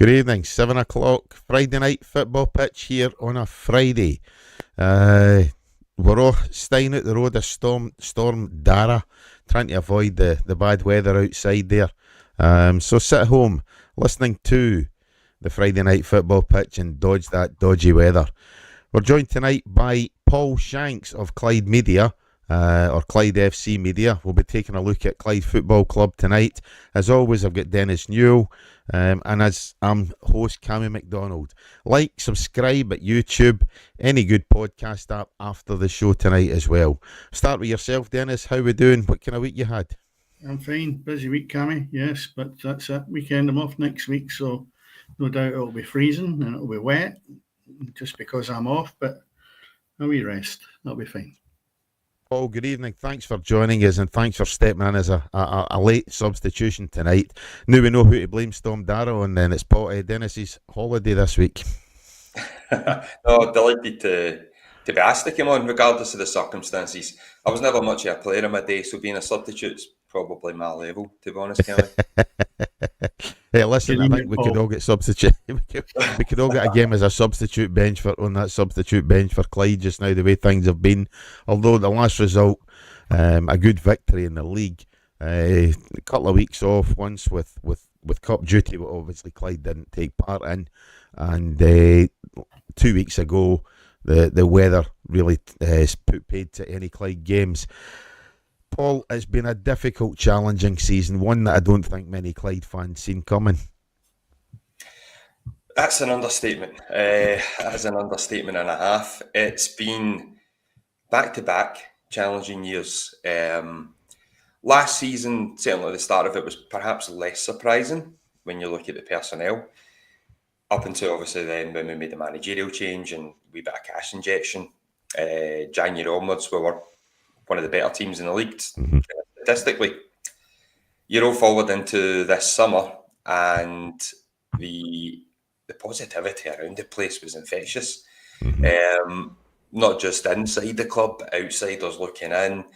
Good evening, 7 o'clock, Friday night football pitch here on a Friday. We're all staying out the road of Storm Dara, trying to avoid the bad weather outside there. So sit at home, listening to the Friday night football pitch and dodge that dodgy weather. We're joined tonight by Paul Shanks of Clyde Media, or Clyde FC Media. We'll be taking a look at Clyde Football Club tonight. As always, I've got Dennis Newell, and as I'm host, Cammy McDonald. Like, subscribe at YouTube, any good podcast app after the show tonight as well. Start with yourself, Dennis. How we doing? What kind of week you had? I'm fine. Busy week, Cammy, yes, but that's it. Weekend, I'm off next week, so no doubt it'll be freezing and it'll be wet just because I'm off, but a wee rest. That'll be fine. Paul, good evening. Thanks for joining us and thanks for stepping in as a late substitution tonight. Now we know who to blame Storm Darrow, and then it's Paul Dennis's holiday this week. No, delighted to be asked to come on regardless of the circumstances. I was never much of a player in my day, so being a substitute's probably my level, to be honest, Kelly. Hey, listen, I think we could all get substitute. we could all get a game as a substitute bench on that substitute bench for Clyde just now, the way things have been. Although the last result, a good victory in the league, a couple of weeks off once with cup duty, but obviously Clyde didn't take part in, and 2 weeks ago the weather really put paid to any Clyde games. Paul, it's been a difficult, challenging season, one that I don't think many Clyde fans seen coming. That's an understatement. That's an understatement and a half. It's been back-to-back challenging years. Last season, certainly at the start of it, was perhaps less surprising when you look at the personnel. Up until obviously then when we made the managerial change and we bit of cash injection. January onwards, we were one of the better teams in the league, statistically. You roll forward into this summer and the positivity around the place was infectious. Not just inside the club, but outsiders looking in.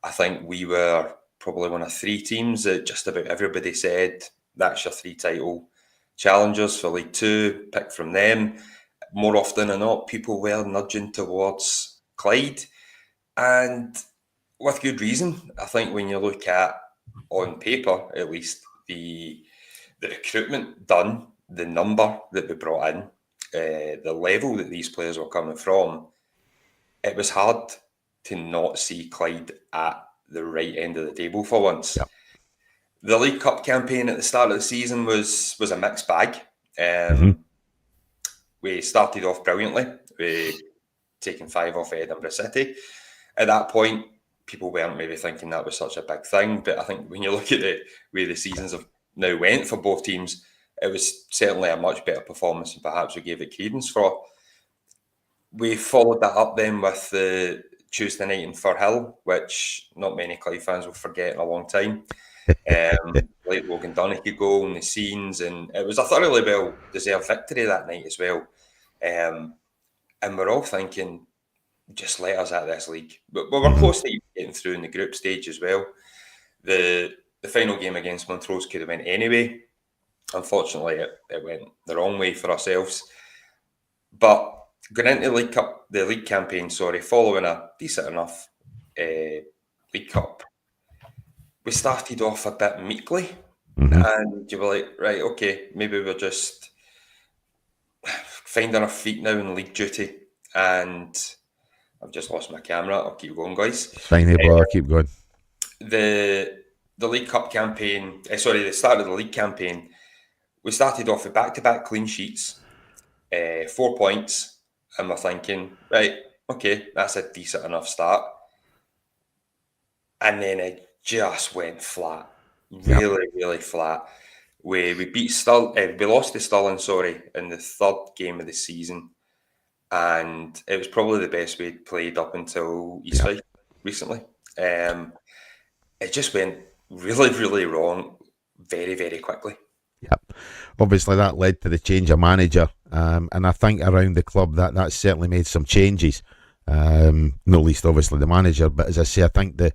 I think we were probably one of three teams that just about everybody said, that's your three title challengers for League Two, pick from them. More often than not, people were nudging towards Clyde. And with good reason. I think when you look at, on paper at least, the recruitment done, the number that we brought in, the level that these players were coming from, it was hard to not see Clyde at the right end of the table for once. Yep. The League Cup campaign at the start of the season was a mixed bag. We started off brilliantly. We taking 5 off Edinburgh City. At that point, people weren't maybe thinking that was such a big thing, but I think when you look at the way the seasons have now went for both teams, it was certainly a much better performance than perhaps we gave it credence for. We followed that up then with the Tuesday night in Firhill, which not many Clyde fans will forget in a long time. Like Logan Donaghy goal and the scenes, and it was a thoroughly well-deserved victory that night as well. And we're all thinking, just let us at this league. But we were close to getting through in the group stage as well. The final game against Montrose could have went anyway. Unfortunately, it went the wrong way for ourselves. But going into the league campaign, following a decent enough League Cup, we started off a bit meekly. And you were like, right, okay, maybe we're just finding our feet now in league duty. And I've just lost my camera. I'll keep going, guys. Fine, I'll keep going. The League Cup campaign, the start of the league campaign, we started off with back-to-back clean sheets, 4 points, and we're thinking, right, okay, that's a decent enough start. And then it just went flat, really flat. We beat we lost to Stirling, in the third game of the season. And it was probably the best we'd played up until East Fife recently. It just went really wrong very, very quickly. Yep. Obviously, that led to the change of manager. And I think around the club that certainly made some changes. Not least, obviously, the manager. But as I say, I think the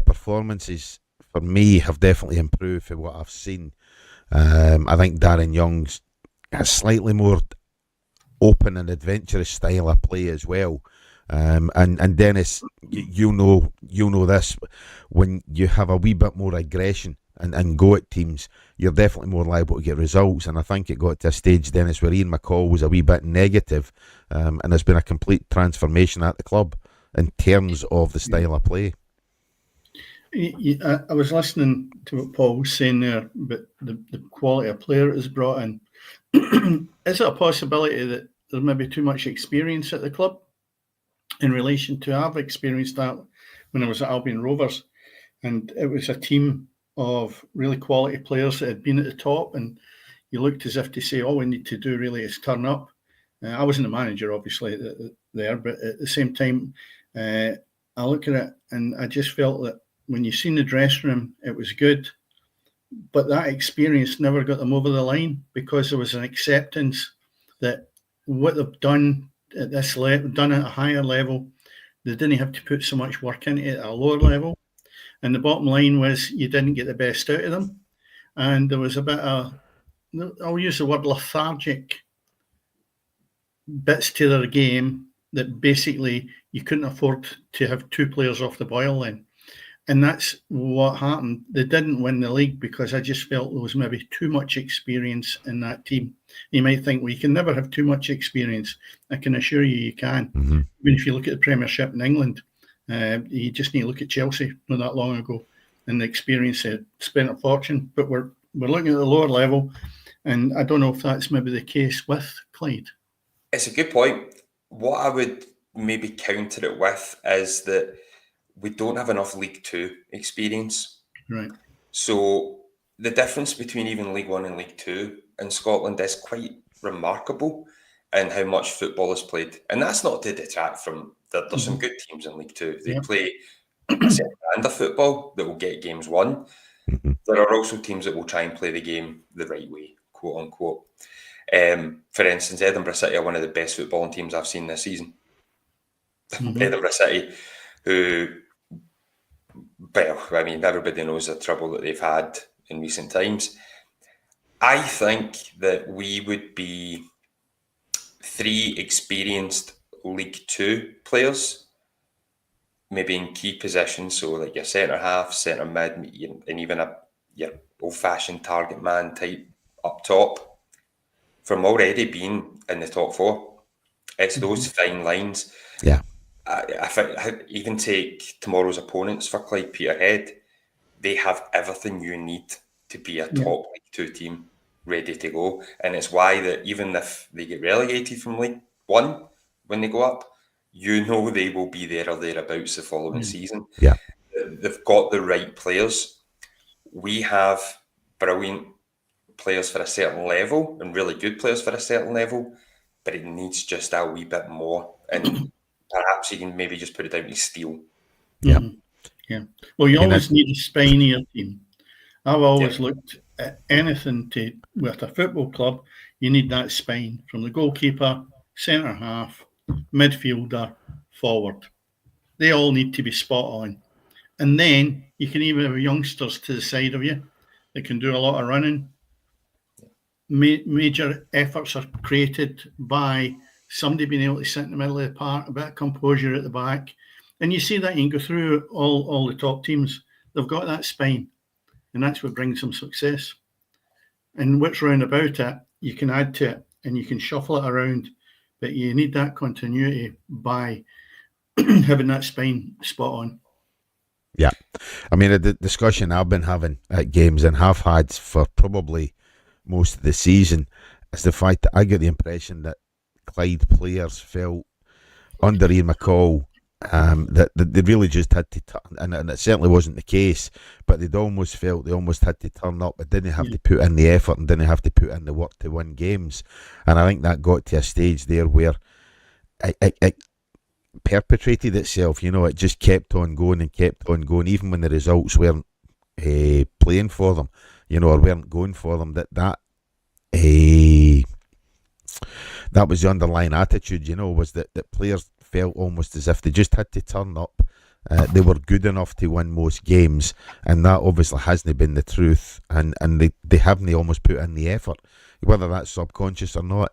performances, for me, have definitely improved for what I've seen. I think Darren Young's a slightly more open and adventurous style of play as well. And Dennis, you know this, when you have a wee bit more aggression and go at teams, you're definitely more liable to get results. And I think it got to a stage, Dennis, where Iain McCall was a wee bit negative, and there's been a complete transformation at the club in terms of the style of play. I was listening to what Paul was saying there, but the quality of player that is brought in. Is it a possibility that there's maybe too much experience at the club in relation to? I've experienced that when I was at Albion Rovers, and it was a team of really quality players that had been at the top, and you looked as if to say, all we need to do really is turn up. I wasn't the manager, obviously, there, but at the same time, I look at it and I just felt that when you seen the dressing room, it was good, but that experience never got them over the line, because there was an acceptance that what they've done at this level, done at a higher level, they didn't have to put so much work into it at a lower level. And the bottom line was you didn't get the best out of them. And there was a bit of, I'll use the word lethargic bits to their game that basically you couldn't afford to have two players off the boil then. And that's what happened. They didn't win the league because I just felt there was maybe too much experience in that team. You might think, well, you can never have too much experience. I can assure you, you can. Mm-hmm. Even if you look at the Premiership in England, you just need to look at Chelsea not that long ago, and the experience they spent a fortune. But we're looking at the lower level, and I don't know if that's maybe the case with Clyde. It's a good point. What I would maybe counter it with is that we don't have enough League Two experience. Right. So the difference between even League One and League Two in Scotland is quite remarkable in how much football is played. And that's not to detract from, there's some good teams in League Two. They play a certain brand of football that will get games won. There are also teams that will try and play the game the right way, quote unquote. For instance, Edinburgh City are one of the best footballing teams I've seen this season. Edinburgh City, who, well, I mean, everybody knows the trouble that they've had in recent times. I think that we would be 3 experienced League Two players, maybe in key positions, so like your centre half, centre mid, and even your old-fashioned target man type up top, from already being in the top 4. It's those fine lines. Yeah. I even take tomorrow's opponents for Clyde Peterhead. They have everything you need to be a top League Two team ready to go. And it's why that even if they get relegated from League One when they go up, you know they will be there or thereabouts the following season. Yeah. They've got the right players. We have brilliant players for a certain level and really good players for a certain level, but it needs just a wee bit more. And perhaps you can maybe just put it down to steel. Yeah. Yeah. Well, you always need a spine in your team. I've always looked at anything with a football club, you need that spine from the goalkeeper, centre half, midfielder, forward. They all need to be spot on. And then you can even have youngsters to the side of you that can do a lot of running. Major efforts are created by somebody being able to sit in the middle of the park, a bit of composure at the back. And you see that you can go through all the top teams. They've got that spine, and that's what brings them success. And what's round about it, you can add to it and you can shuffle it around, but you need that continuity by having that spine spot on. Yeah. I mean, the discussion I've been having at games and have had for probably most of the season is the fact that I get the impression that Clyde players felt under Iain McCall that they really just had to turn, and it certainly wasn't the case, but they'd almost felt they almost had to turn up, but didn't have to put in the effort and didn't have to put in the work to win games. And I think that got to a stage there where it perpetrated itself. You know, it just kept on going and kept on going, even when the results weren't playing for them, you know, or weren't going for them. That was the underlying attitude, you know, was that players felt almost as if they just had to turn up. They were good enough to win most games, and that obviously hasn't been the truth, and they haven't almost put in the effort. whether that's subconscious or not.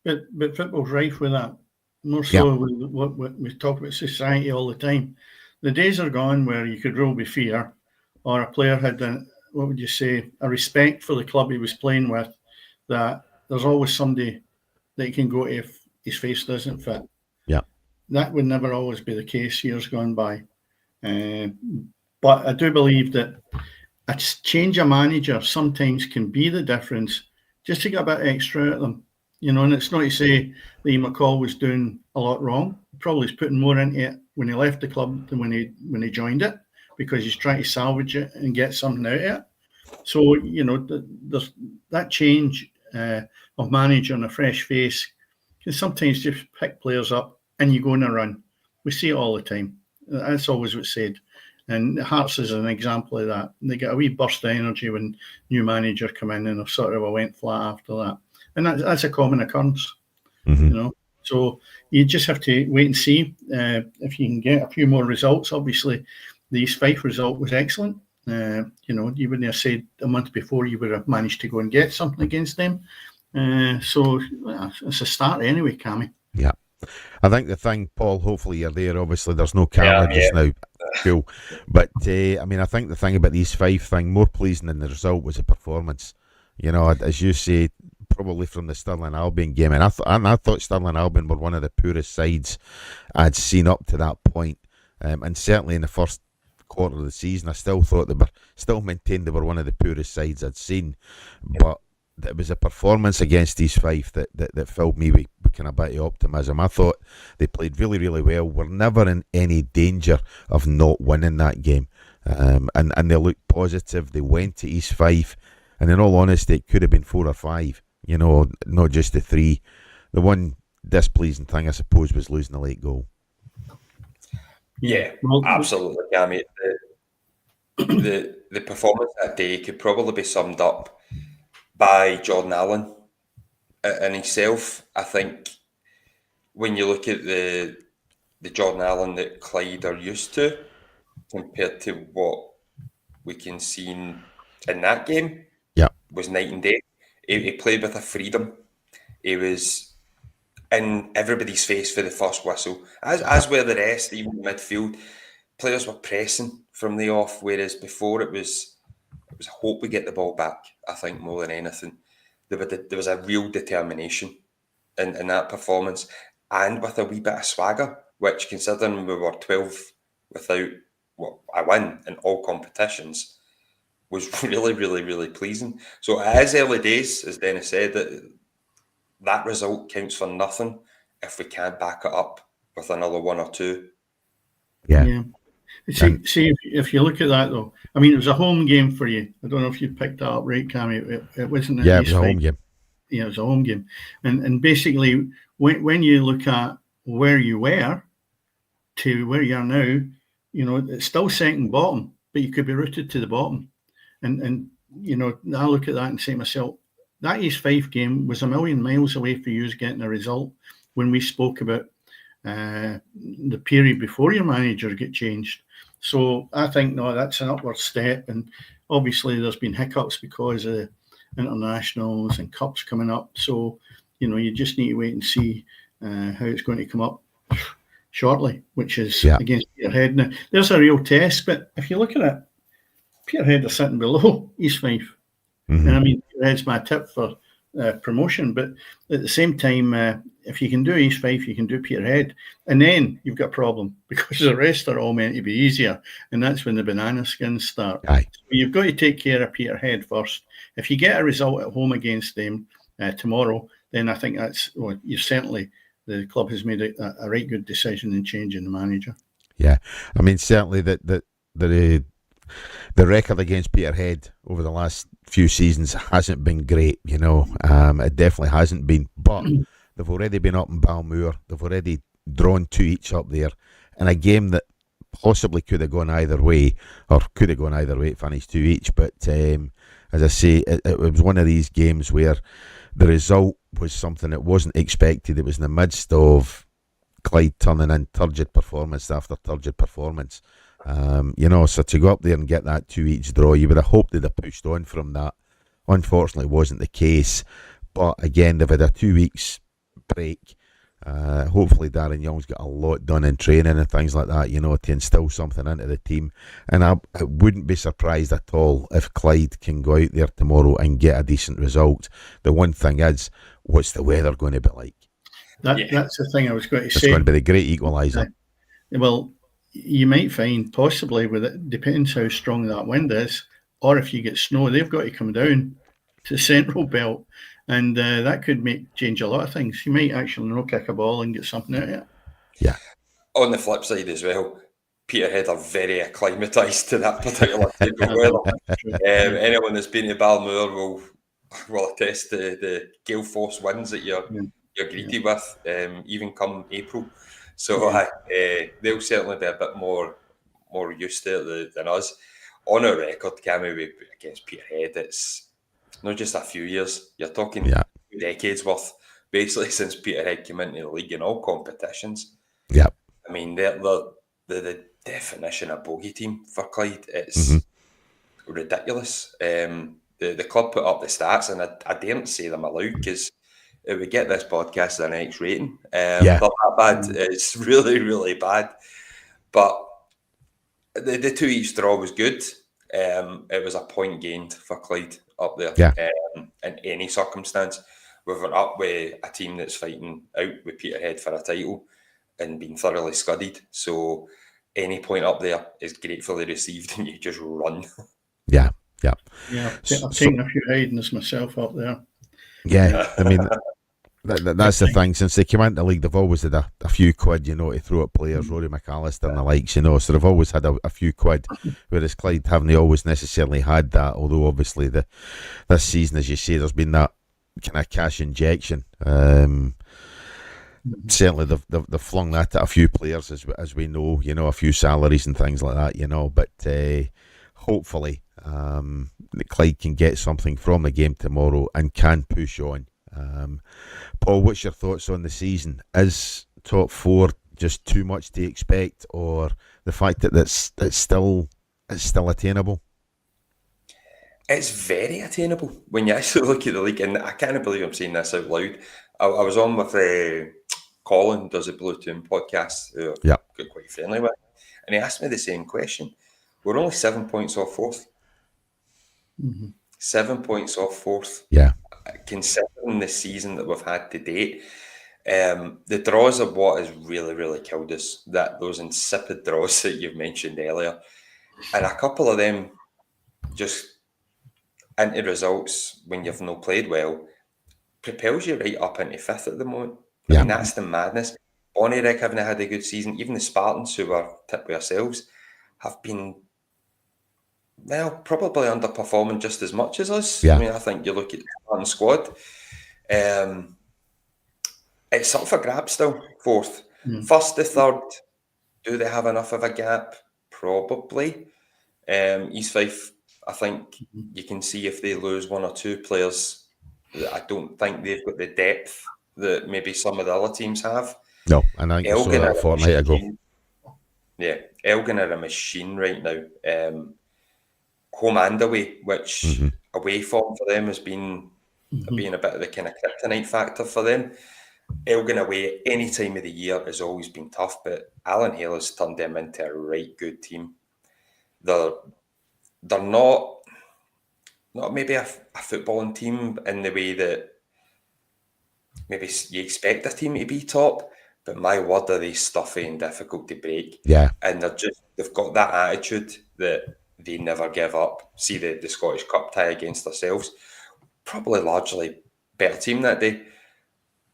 But football's rife with that. More Yeah. so with what we talk about society all the time. The days are gone where you could rule with fear, or a player had a respect for the club he was playing with, that there's always somebody that he can go to if his face doesn't fit. Yeah. That would never always be the case years gone by. But I do believe that a change of manager sometimes can be the difference, just to get a bit extra out of them. And it's not to say that Ian McCall was doing a lot wrong. He probably was putting more into it when he left the club than when he joined it, because he's trying to salvage it and get something out of it. So, there's that change of manager and a fresh face can sometimes just pick players up and you go on a run. We see it all the time. That's always what's said. And Hearts is an example of that. They get a wee burst of energy when new manager come in, and sort of went flat after that. And that's a common occurrence, So you just have to wait and see if you can get a few more results. Obviously, the East Fife result was excellent. You wouldn't have said a month before you would have managed to go and get something against them. So it's a start anyway, Cammy. Yeah. I think the thing, Paul, hopefully you're there. Obviously, there's no camera just now. Cool. But, I think the thing about the East Fife thing, more pleasing than the result, was the performance. As you say, probably from the Stirling Albion game. And I thought Stirling Albion were one of the poorest sides I'd seen up to that point. And certainly in the first quarter of the season, I still thought still maintained they were one of the poorest sides I'd seen. But it was a performance against East Fife that filled me with kind of bit of optimism. I thought they played really, really well. We're never in any danger of not winning that game. And they looked positive. They went to East Fife. And in all honesty, it could have been 4 or 5, not just the 3. The one displeasing thing, I suppose, was losing the late goal. Yeah, absolutely, Cammy. The performance that day could probably be summed up by Jordan Allen and himself. I think when you look at the Jordan Allen that Clyde are used to compared to what we can see in that game, was night and day. He played with a freedom. He was in everybody's face for the first whistle, as were the rest. Even the midfield players were pressing from the off, whereas before it was a hope we get the ball back. I think more than anything, there was a real determination in that performance, and with a wee bit of swagger, which, considering we were 12 without a win in all competitions, was really, really, really pleasing. So it is early days, as Dennis said, that result counts for nothing if we can't back it up with another 1 or 2. Yeah. See, if you look at that, though, I mean, it was a home game for you. I don't know if you picked that up right, Cammy. It wasn't. Yeah, it was a home game. Yeah, it was a home game. And basically, when you look at where you were to where you are now, it's still second bottom, but you could be rooted to the bottom. And I look at that and say to myself, that East Fife game was a million miles away for you getting a result when we spoke about the period before your manager get changed. So I think, no, that's an upward step. And obviously there's been hiccups because of internationals and cups coming up. So, you just need to wait and see how it's going to come up shortly, which is against Peterhead. Now, there's a real test, but if you look at it, Peterhead are sitting below East Fife. Mm-hmm. And I mean, Peterhead's my tip for promotion, but at the same time, if you can do East Fife, you can do Peterhead, and then you've got a problem because the rest are all meant to be easier, and that's when the banana skins start. Aye. So you've got to take care of Peterhead first. If you get a result at home against them tomorrow, then I think the club has made a right good decision in changing the manager. Yeah, I mean, certainly the record against Peterhead over the last few seasons hasn't been great, it definitely hasn't been, but they've already been up in Balmoor, they've already drawn 2 each up there, in a game that possibly could have gone either way, it finished 2 each, but as I say, it was one of these games where the result was something that wasn't expected. It was in the midst of Clyde turning in turgid performance after turgid performance. So to go up there and get that 2 each draw, you would have hoped they'd have pushed on from that. unfortunately wasn't the case. But again, they've had a 2 weeks break. Hopefully Darren Young's got a lot done in training and things like that, to instill something into the team. And I wouldn't be surprised at all if Clyde can go out there tomorrow and get a decent result. The one thing is, what's the weather going to be like? That's the thing I was going to say. It's going to be the great equaliser. Well, you might find possibly with it, depends how strong that wind is, or if you get snow, they've got to come down to the central belt. And that could change a lot of things. You might actually kick a ball and get something out of it. Yeah. On the flip side as well, Peterhead are very acclimatised to that particular type of weather. Anyone that's been to Balmoor will attest to the gale force winds that you're greeted with, even come April. So they'll certainly be a bit more used to it than us. On our record, Cammy, against Peterhead, it's not just a few years. You're talking 2 decades worth, basically, since Peterhead came into the league in all competitions. Yeah. I mean, they're the definition of bogey team for Clyde. It's ridiculous. The club put up the stats, and I daren't say them aloud because it would get this podcast an X rating. But that bad. It's really, really bad. But the 2 each draw was good. It was a point gained for Clyde up there. In any circumstance, we were up with a team that's fighting out with Peterhead for a title and being thoroughly scudded. So any point up there is gratefully received, and you just run. Yeah, I've taken a few hidings myself up there. Yeah, I mean, that's the thing. Since they came into the league, they've always had a few quid, to throw at players, Rory McAllister and the likes, so they've always had a few quid, whereas Clyde haven't always necessarily had that, although obviously this season, as you say, there's been that kind of cash injection. Certainly they've flung that at a few players, as we know, a few salaries and things like that, but hopefully Clyde can get something from the game tomorrow and can push on. Paul, what's your thoughts on the season? Is top 4 just too much to expect, or the fact that it's still attainable? It's very attainable when you actually look at the league, and I can't believe I'm saying this out loud. I was on with Colin, does a Blue Toon podcast, who I got quite friendly with, and he asked me the same question. We're only 7 points off 4th. 7 points off 4th. Yeah. Considering the season that we've had to date, the draws are what has really, really killed us. Those insipid draws that you've mentioned earlier, and a couple of them just into results when you've not played well propels you right up into 5th at the moment. I mean, that's the madness. Bonnyrigg haven't had a good season. Even the Spartans, who were tipped with ourselves, have been, well, probably underperforming just as much as us. I mean, I think you look at the Spartan squad, it's up for grabs still, 4th. 1st to 3rd, do they have enough of a gap? Probably. East Fife, I think you can see if they lose 1 or 2 players, I don't think they've got the depth that maybe some of the other teams have. No, and I think we saw that a fortnight ago. Yeah, Elgin are a machine right now. Home and away, which away form for them has been being a bit of the kind of kryptonite factor for them. Elgin away any time of the year has always been tough, but Alan Hale has turned them into a right good team. They're not maybe a footballing team in the way that maybe you expect a team to be top, but my word, are they stuffy and difficult to break. Yeah. And they've got that attitude that they never give up. See the Scottish Cup tie against ourselves, probably largely better team that day,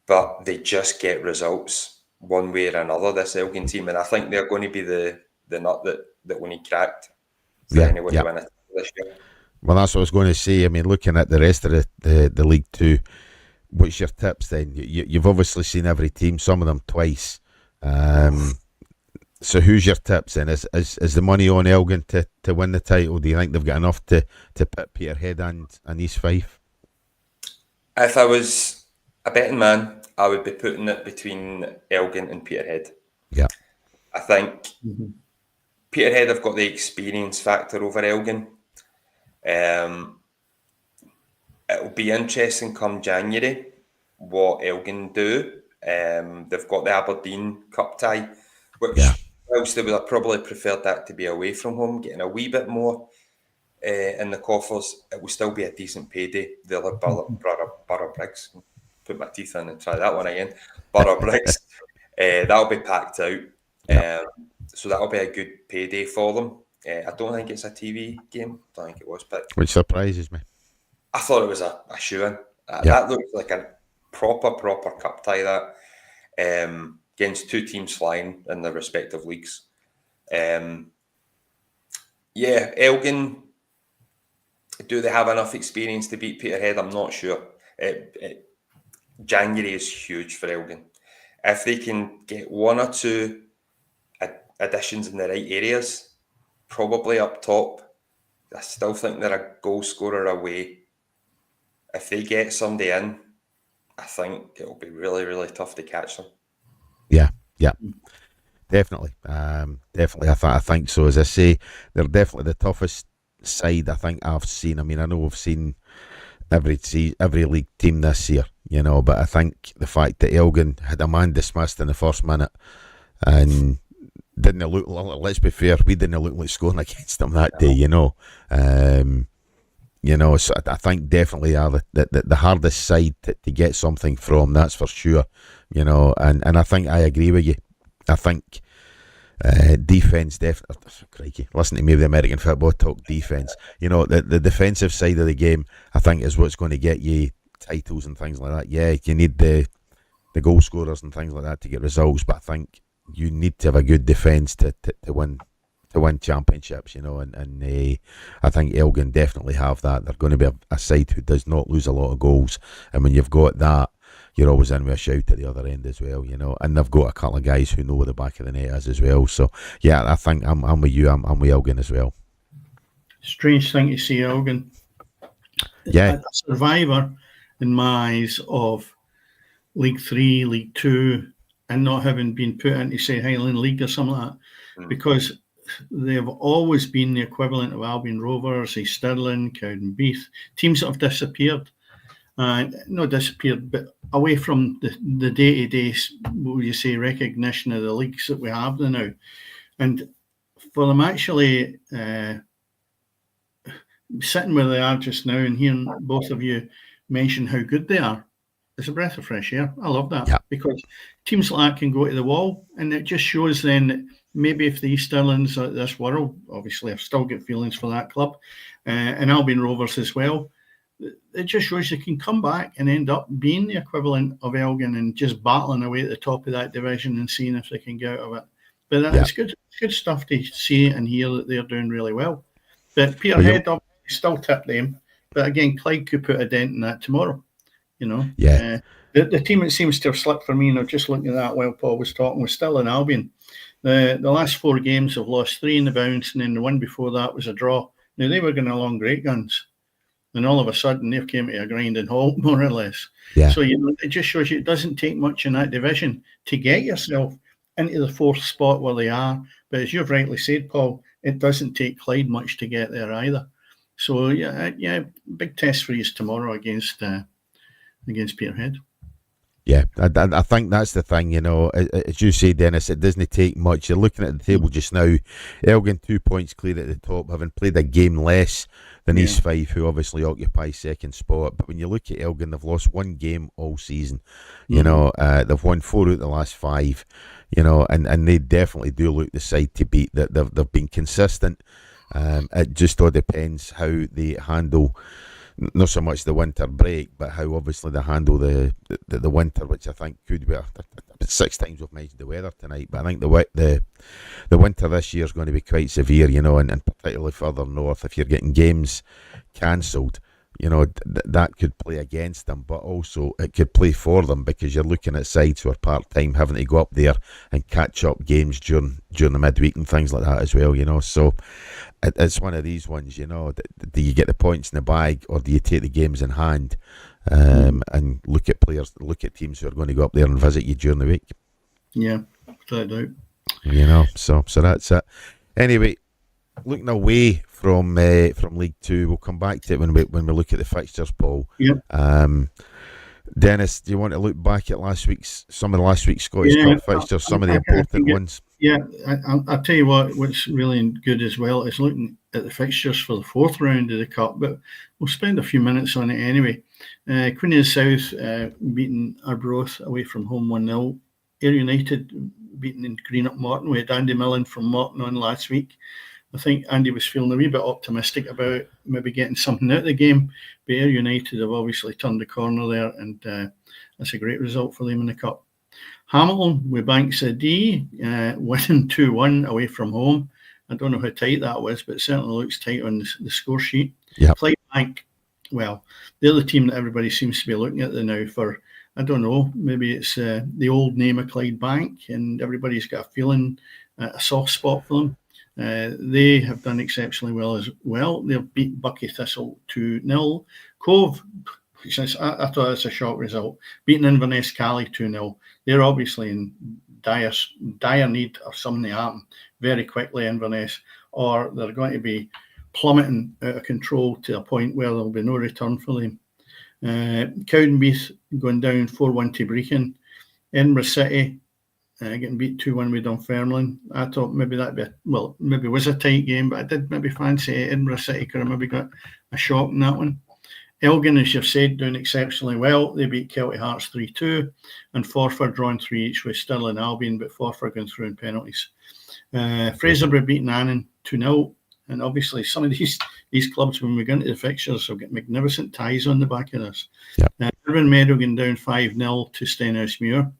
but they just get results one way or another, this Elgin team, and I think they're going to be the nut that we need cracked for anyone to win it this year. Well, that's what I was going to say. I mean, looking at the rest of the League 2, what's your tips then? You've obviously seen every team, some of them twice. So who's your tips then? Is the money on Elgin to win the title? Do you think they've got enough to pit Peterhead and East Fife? If I was a betting man, I would be putting it between Elgin and Peterhead. Yeah. I think Peterhead have got the experience factor over Elgin. it'll be interesting come January what Elgin do. They've got the Aberdeen Cup tie, which Yeah. whilst they would have probably preferred that to be away from home, getting a wee bit more in the coffers, it will still be a decent payday. The other Borough Briggs, put my teeth in and try that one again. Borough Briggs, that'll be packed out. Yeah. So that'll be a good payday for them. I don't think it's a TV game. I don't think it was, but Which surprises me. I thought it was a shoe-in. Yeah. That looks like a proper cup tie, that, against two teams flying in their respective leagues. Elgin, do they have enough experience to beat Peterhead? I'm not sure. January is huge for Elgin. If they can get one or two additions in the right areas, probably up top, I still think they're a goal scorer away. If they get somebody in, I think it'll be really, really tough to catch them. Yeah, definitely. Definitely, I think so. As I say, they're definitely the toughest side I think I've seen. I mean, I know we've seen every league team this year, but I think the fact that Elgin had a man dismissed in the first minute and didn't look, let's be fair, we didn't look like scoring against them that day, so I think definitely are the hardest side to get something from, that's for sure, and I think I agree with you. I think defence definitely, crikey, listen to me with the American football talk defence, the defensive side of the game I think is what's going to get you titles and things like that. Yeah, you need the goal scorers and things like that to get results, but I think you need to have a good defence to win championships, and I think Elgin definitely have that. They're going to be a side who does not lose a lot of goals, and when you've got that, you're always in with a shout at the other end as well, and they've got a couple of guys who know where the back of the net is as well. So yeah, I think I'm with you. I'm with Elgin as well. Strange thing to see Elgin, a survivor in my eyes of League 3, League 2, and not having been put into, say, Highland League or something like that, because they've always been the equivalent of Albion Rovers, East Stirling, Cowdenbeath, teams that have disappeared. Not disappeared, but away from the day-to-day, what would you say, recognition of the leagues that we have now. And for them actually sitting where they are just now and hearing both of you mention how good they are, it's a breath of fresh air. I love that, because teams like that can go to the wall, and it just shows then that maybe if the East Stirlings of this world, obviously I've still got feelings for that club, and Albion Rovers as well, it just shows they can come back and end up being the equivalent of Elgin and just battling away at the top of that division and seeing if they can get out of it. But it's good stuff to see and hear that they're doing really well. But Peterhead obviously still tip them, but again, Clyde could put a dent in that tomorrow. The team that seems to have slipped for me, just looking at that while Paul was talking, was still in Albion. The last 4 games have lost 3 in the bounce, and then the one before that was a draw. Now, they were going along great guns, and all of a sudden they've came to a grinding halt, more or less. Yeah. So it just shows you it doesn't take much in that division to get yourself into the 4th spot where they are. But as you've rightly said, Paul, it doesn't take Clyde much to get there either. So yeah, big test for you tomorrow against Peterhead. Yeah, I think that's the thing, as you say, Dennis, it doesn't take much. You're looking at the table just now, Elgin 2 points clear at the top, having played a game less than East Fife, who obviously occupy 2nd spot. But when you look at Elgin, they've lost 1 game all season. They've won 4 out of the last 5, and they definitely do look the side to beat. That they've been consistent. It just all depends how they handle not so much the winter break, but how obviously they handle the winter, which I think could be 6 times we've mentioned the weather tonight, but I think the winter this year is going to be quite severe, and particularly further north. If you're getting games cancelled, that could play against them, but also it could play for them, because you're looking at sides who are part-time having to go up there and catch up games during the midweek and things like that as well, so it's one of these ones, do you get the points in the bag, or do you take the games in hand and look at teams who are going to go up there and visit you during the week? Yeah, without doubt. So that's it. Anyway, looking away from League Two, we'll come back to it when we look at the fixtures, Paul. Yep. Dennis, do you want to look back at some of last week's Scottish Cup fixtures, some of the important ones? Yeah, I'll tell you what's really good as well is looking at the fixtures for the fourth round of the Cup, but we'll spend a few minutes on it anyway. Queen of the South beating Arbroath away from home 1-0. Ayr United beating Greenock Morton. We had Andy Millen from Morton on last week. I think Andy was feeling a wee bit optimistic about maybe getting something out of the game, but Ayr United have obviously turned the corner there, and that's a great result for them in the Cup. Hamilton with Banks of D winning 2-1 away from home. I don't know how tight that was, but it certainly looks tight on the score sheet. Yep. Clydebank, well, they're the team that everybody seems to be looking at now for, I don't know, maybe it's the old name of Clydebank, and everybody's got a feeling, a soft spot for them. They have done exceptionally well as well. They've beat Bucky Thistle 2-0. Cove, I thought that's a shock result, beating Inverness Cali 2-0. They're obviously in dire need of something to happen very quickly, Inverness, or they're going to be plummeting out of control to a point where there'll be no return for them. Cowdenbeath going down 4-1 to Brechin. Edinburgh City getting beat 2-1 with Dunfermline. I thought maybe maybe it was a tight game, but I did maybe fancy Edinburgh City could have maybe got a shock in that one. Elgin, as you've said, doing exceptionally well. They beat Celtic Hearts 3-2, and Forfar drawing 3 each with Stirling Albion, but Forfar going through in penalties. Fraserburgh beating Annan 2-0, and obviously some of these clubs, when we go into the fixtures, will get magnificent ties on the back of this. Yep. Irvine Meadow getting down 5-0 to Stenhousemuir.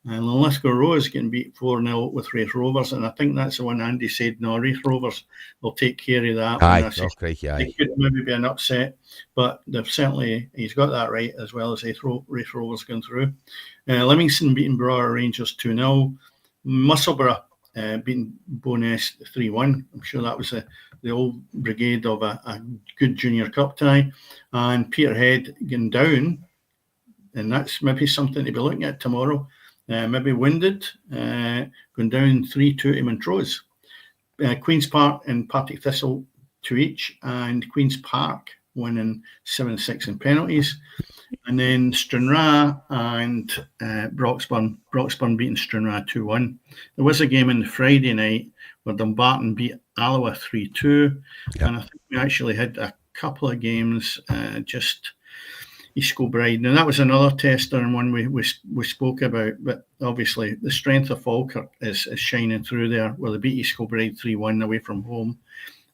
And Linlithgow Rose getting beat 4-0 with Raith Rovers, and I think that's the one Andy said, no, Raith Rovers will take care of that. Aye, it could maybe be an upset, but he's got that right, as well as Raith Rovers going through. Livingston beating Brora Rangers 2-0. Musselburgh beating Bo'ness 3-1. I'm sure that was the old brigade of a good junior cup tie. And Peterhead getting down, and that's maybe something to be looking at tomorrow. Maybe Winded going down 3-2 to Montrose. Queen's Park and Partick Thistle 2 each, and Queen's Park winning 7-6 in penalties. And then Stranraer and Broxburn beating Stranraer 2-1. There was a game on the Friday night where Dumbarton beat Alloa 3-2, and I think we actually had a couple of games just East Kilbride. Now that was another tester and one we spoke about, but obviously the strength of Falkirk is shining through there, where they beat East Kilbride 3-1 away from home.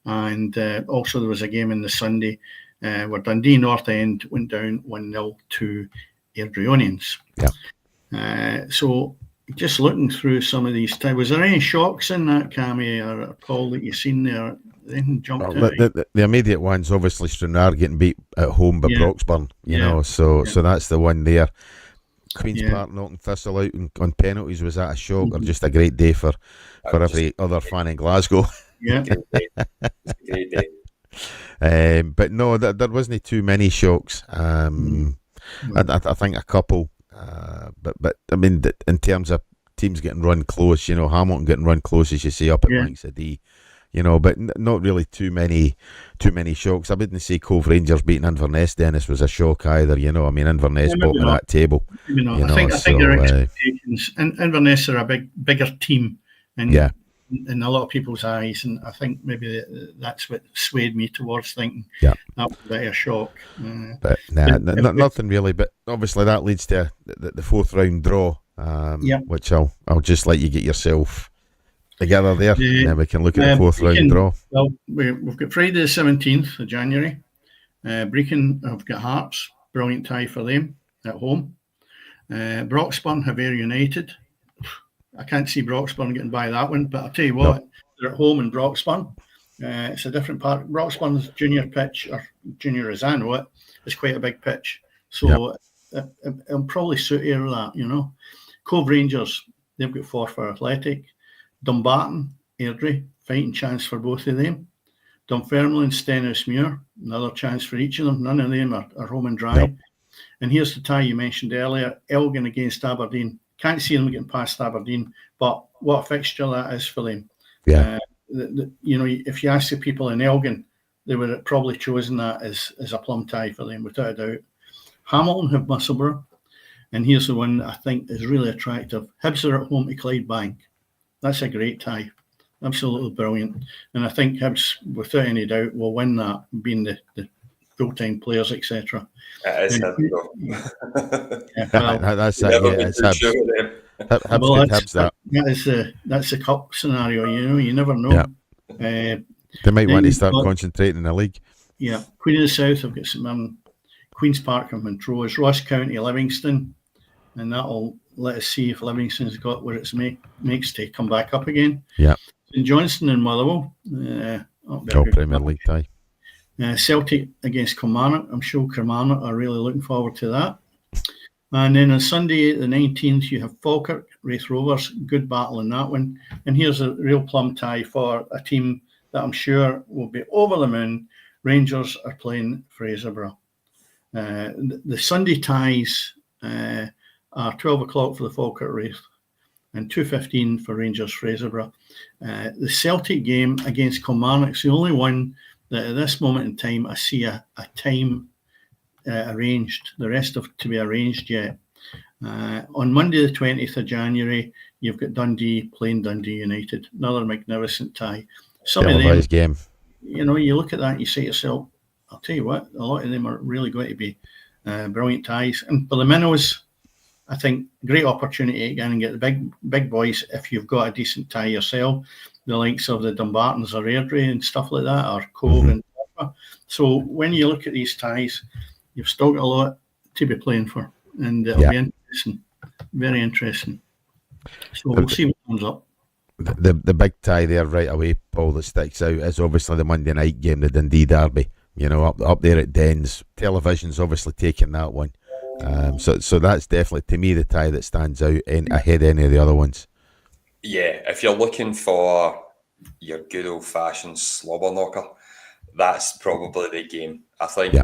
And also there was a game in the Sunday where Dundee North End went down 1-0 to Airdrieonians. So just looking through some of these, was there any shocks in that, Cammy or Paul, that you've seen there? Anything jumped out? The immediate ones, obviously, Stranraer getting beat at home by Broxburn, you know, so that's the one there. Queen's Park knocking Thistle out on penalties, was that a shock or just a great day for every other fan in Glasgow? Yeah. Great day. But no, there wasn't too many shocks. I think a couple, but I mean, in terms of teams getting run close, you know, Hamilton getting run close, as you say, up at Banks of D, you know, but not really too many shocks. I wouldn't say Cove Rangers beating Inverness, Dennis, was a shock either. You know, I mean, Inverness bottom of that table. I think their expectations. Inverness are a bigger team, and in a lot of people's eyes, and I think maybe that's what swayed me towards thinking that was a shock. But nothing really. But obviously that leads to the fourth round draw, which I'll just let you get yourself together there, and then we can look at the fourth round draw. Well, we've got Friday the 17th of January. Brechin have got Hearts, brilliant tie for them at home. Broxburn have Ayr United. I can't see Broxburn getting by that one, but I'll tell you what, they're at home in Broxburn. It's a different part. Broxburn's junior pitch, or junior as I know it, is quite a big pitch. So it'll probably suit Ayr that, you know. Cove Rangers, they've got Forfar Athletic. Dumbarton, Airdrie, fighting chance for both of them. Dunfermline, Stenhousemuir, another chance for each of them. None of them are home and dry. And here's the tie you mentioned earlier, Elgin against Aberdeen. Can't see them getting past Aberdeen, but what a fixture that is for them. if you ask the people in Elgin, they would have probably chosen that as a plum tie for them, without a doubt. Hamilton have Musselburgh, and here's the one that I think is really attractive. Hibs are at home to Clydebank. That's a great tie. Absolutely brilliant. And I think Hibs, without any doubt, will win that, being the full-time players, etc. It is Hibs, though. That's it, yeah, it's Hibs. Hibs that's the cup scenario, you never know. Yeah. They might want to start concentrating in the league. Yeah, Queen of the South have got some Queen's Park and Montrose, Ross County, Livingston, and that'll let us see if Livingston's got what it makes to come back up again. Yeah. St Johnstone and Motherwell, Premier League tie. Celtic against Kilmarnock. I'm sure Kilmarnock are really looking forward to that. And then on Sunday, the 19th, you have Falkirk, Raith Rovers. Good battle in that one. And here's a real plum tie for a team that I'm sure will be over the moon. Rangers are playing Fraserburgh. The Sunday ties are 12 o'clock for the Falkirk Raith and 2:15 for Rangers Fraserburgh. The Celtic game against Kilmarnock is the only one that at this moment in time I see a time arranged. The rest have to be arranged yet. On Monday the 20th of January, you've got Dundee playing Dundee United. Another magnificent tie. Some of them, game. You look at that and you say to yourself, I'll tell you what, a lot of them are really going to be brilliant ties. And for the Minnows, I think great opportunity again and get the big boys if you've got a decent tie yourself. The likes of the Dumbartons or Airdrie and stuff like that, or Cove and Topper. So when you look at these ties, you've still got a lot to be playing for, and it'll be interesting, very interesting. So we'll see what comes up. The big tie there right away, Paul, that sticks out is obviously the Monday night game, the Dundee Derby. Up there at Dens. Television's obviously taking that one. So that's definitely, to me, the tie that stands out ahead of any of the other ones. Yeah, if you're looking for your good old-fashioned slobber knocker, that's probably the game. I think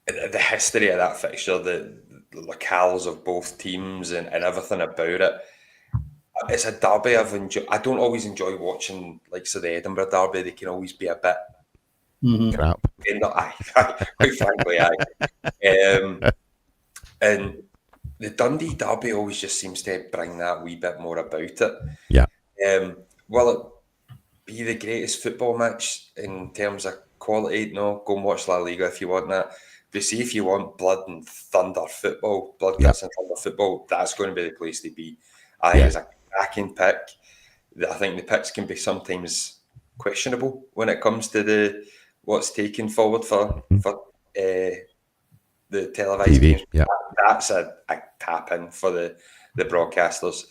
the history of that fixture, the locales of both teams and everything about it, it's a derby I don't always enjoy watching, like, so the Edinburgh Derby. They can always be a bit crap. Quite frankly, and the Dundee Derby always just seems to bring that wee bit more about it. Yeah. Will it be the greatest football match in terms of quality? No, go and watch La Liga if you want that. But see, if you want blood and thunder football, blood, guts and thunder football, that's going to be the place to be. I think it's a cracking pick. I think the picks can be sometimes questionable when it comes to what's taken forward for the televised games. Yeah. That's a tap in for the broadcasters.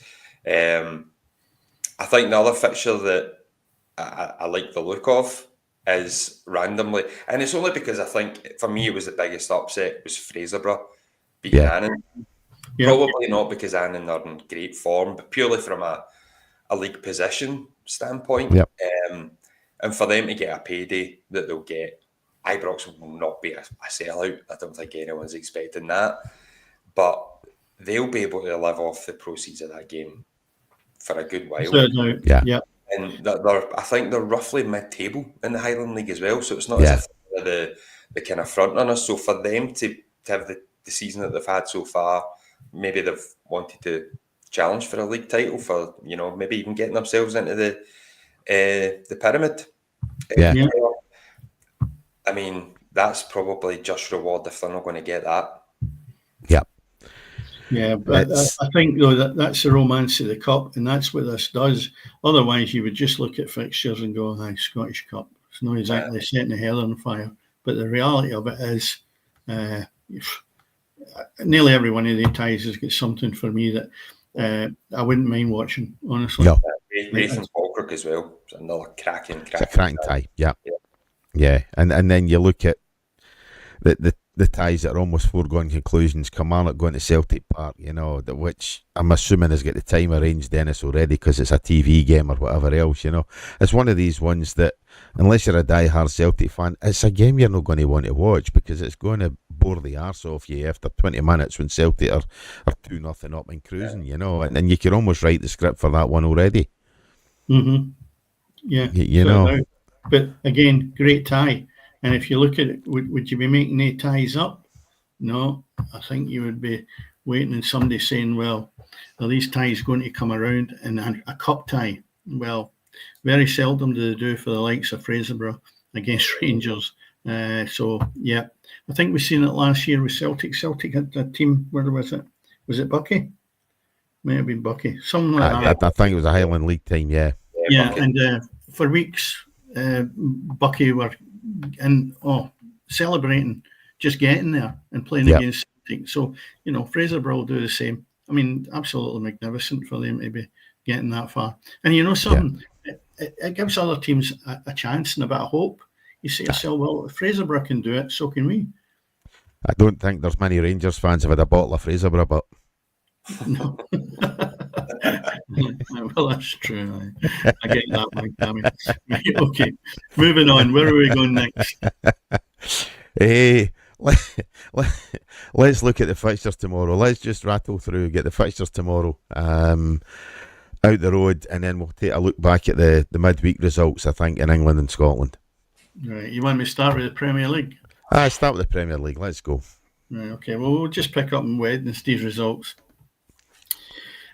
I think the other fixture that I like the look of is randomly, and it's only because I think for me it was the biggest upset was Fraserburgh beating Annan. Yeah. Probably not because Annan are in great form, but purely from a league position standpoint. Yep. And for them to get a payday that they'll get, Ibrox will not be a sellout. I don't think anyone's expecting that. But they'll be able to live off the proceeds of that game for a good while. Yeah. And I think they're roughly mid-table in the Highland League as well. So it's not as if they're the kind of front runners. So for them to have the season that they've had so far, maybe they've wanted to challenge for a league title, for maybe even getting themselves into the pyramid. I mean, that's probably just reward if they're not going to get that. Yeah, but I think though that's the romance of the cup, and that's what this does. Otherwise, you would just look at fixtures and go, Scottish Cup. It's not exactly setting the hell on fire. But the reality of it is, nearly every one of the ties has got something for me that I wouldn't mind watching, honestly. No. Raith and Falkirk as well. It's another cracking tie. Yeah. And then you look at the ties that are almost foregone conclusions. Kilmarnock going to Celtic Park, which I'm assuming has got the time arranged, Dennis, already, because it's a TV game or whatever else. It's one of these ones that, unless you're a die-hard Celtic fan, it's a game you're not going to want to watch because it's going to bore the arse off you after 20 minutes when Celtic are 2-0 up and cruising, and you can almost write the script for that one already. Mm-hmm. Yeah, You know. But again, great tie. And if you look at it, would you be making any ties up? No, I think you would be waiting and somebody saying, well, are these ties going to come around? And a cup tie, well, very seldom do they do for the likes of Fraserburgh against Rangers. So, yeah, I think we've seen it last year with Celtic. Celtic had a team, where was it? Was it Bucky? May have been Bucky. Something like that. I think it was a Highland League team, yeah. Yeah, and for weeks, Bucky were celebrating just getting there and playing against Celtic. So, Fraserburgh will do the same. I mean, absolutely magnificent for them to be getting that far. And something, it gives other teams a chance and a bit of hope. You say to yourself, well, if Fraserburgh can do it, so can we. I don't think there's many Rangers fans who've had a bottle of Fraserburgh, but... No. Well, that's true. I get that one, Tammy. Okay, moving on. Where are we going next? Hey, let's look at the fixtures tomorrow. Let's just rattle through, get the fixtures tomorrow out the road, and then we'll take a look back at the midweek results, I think, in England and Scotland. Right, you want me to start with the Premier League? Start with the Premier League. Let's go. Right, okay, well, we'll just pick up on Wednesday's results.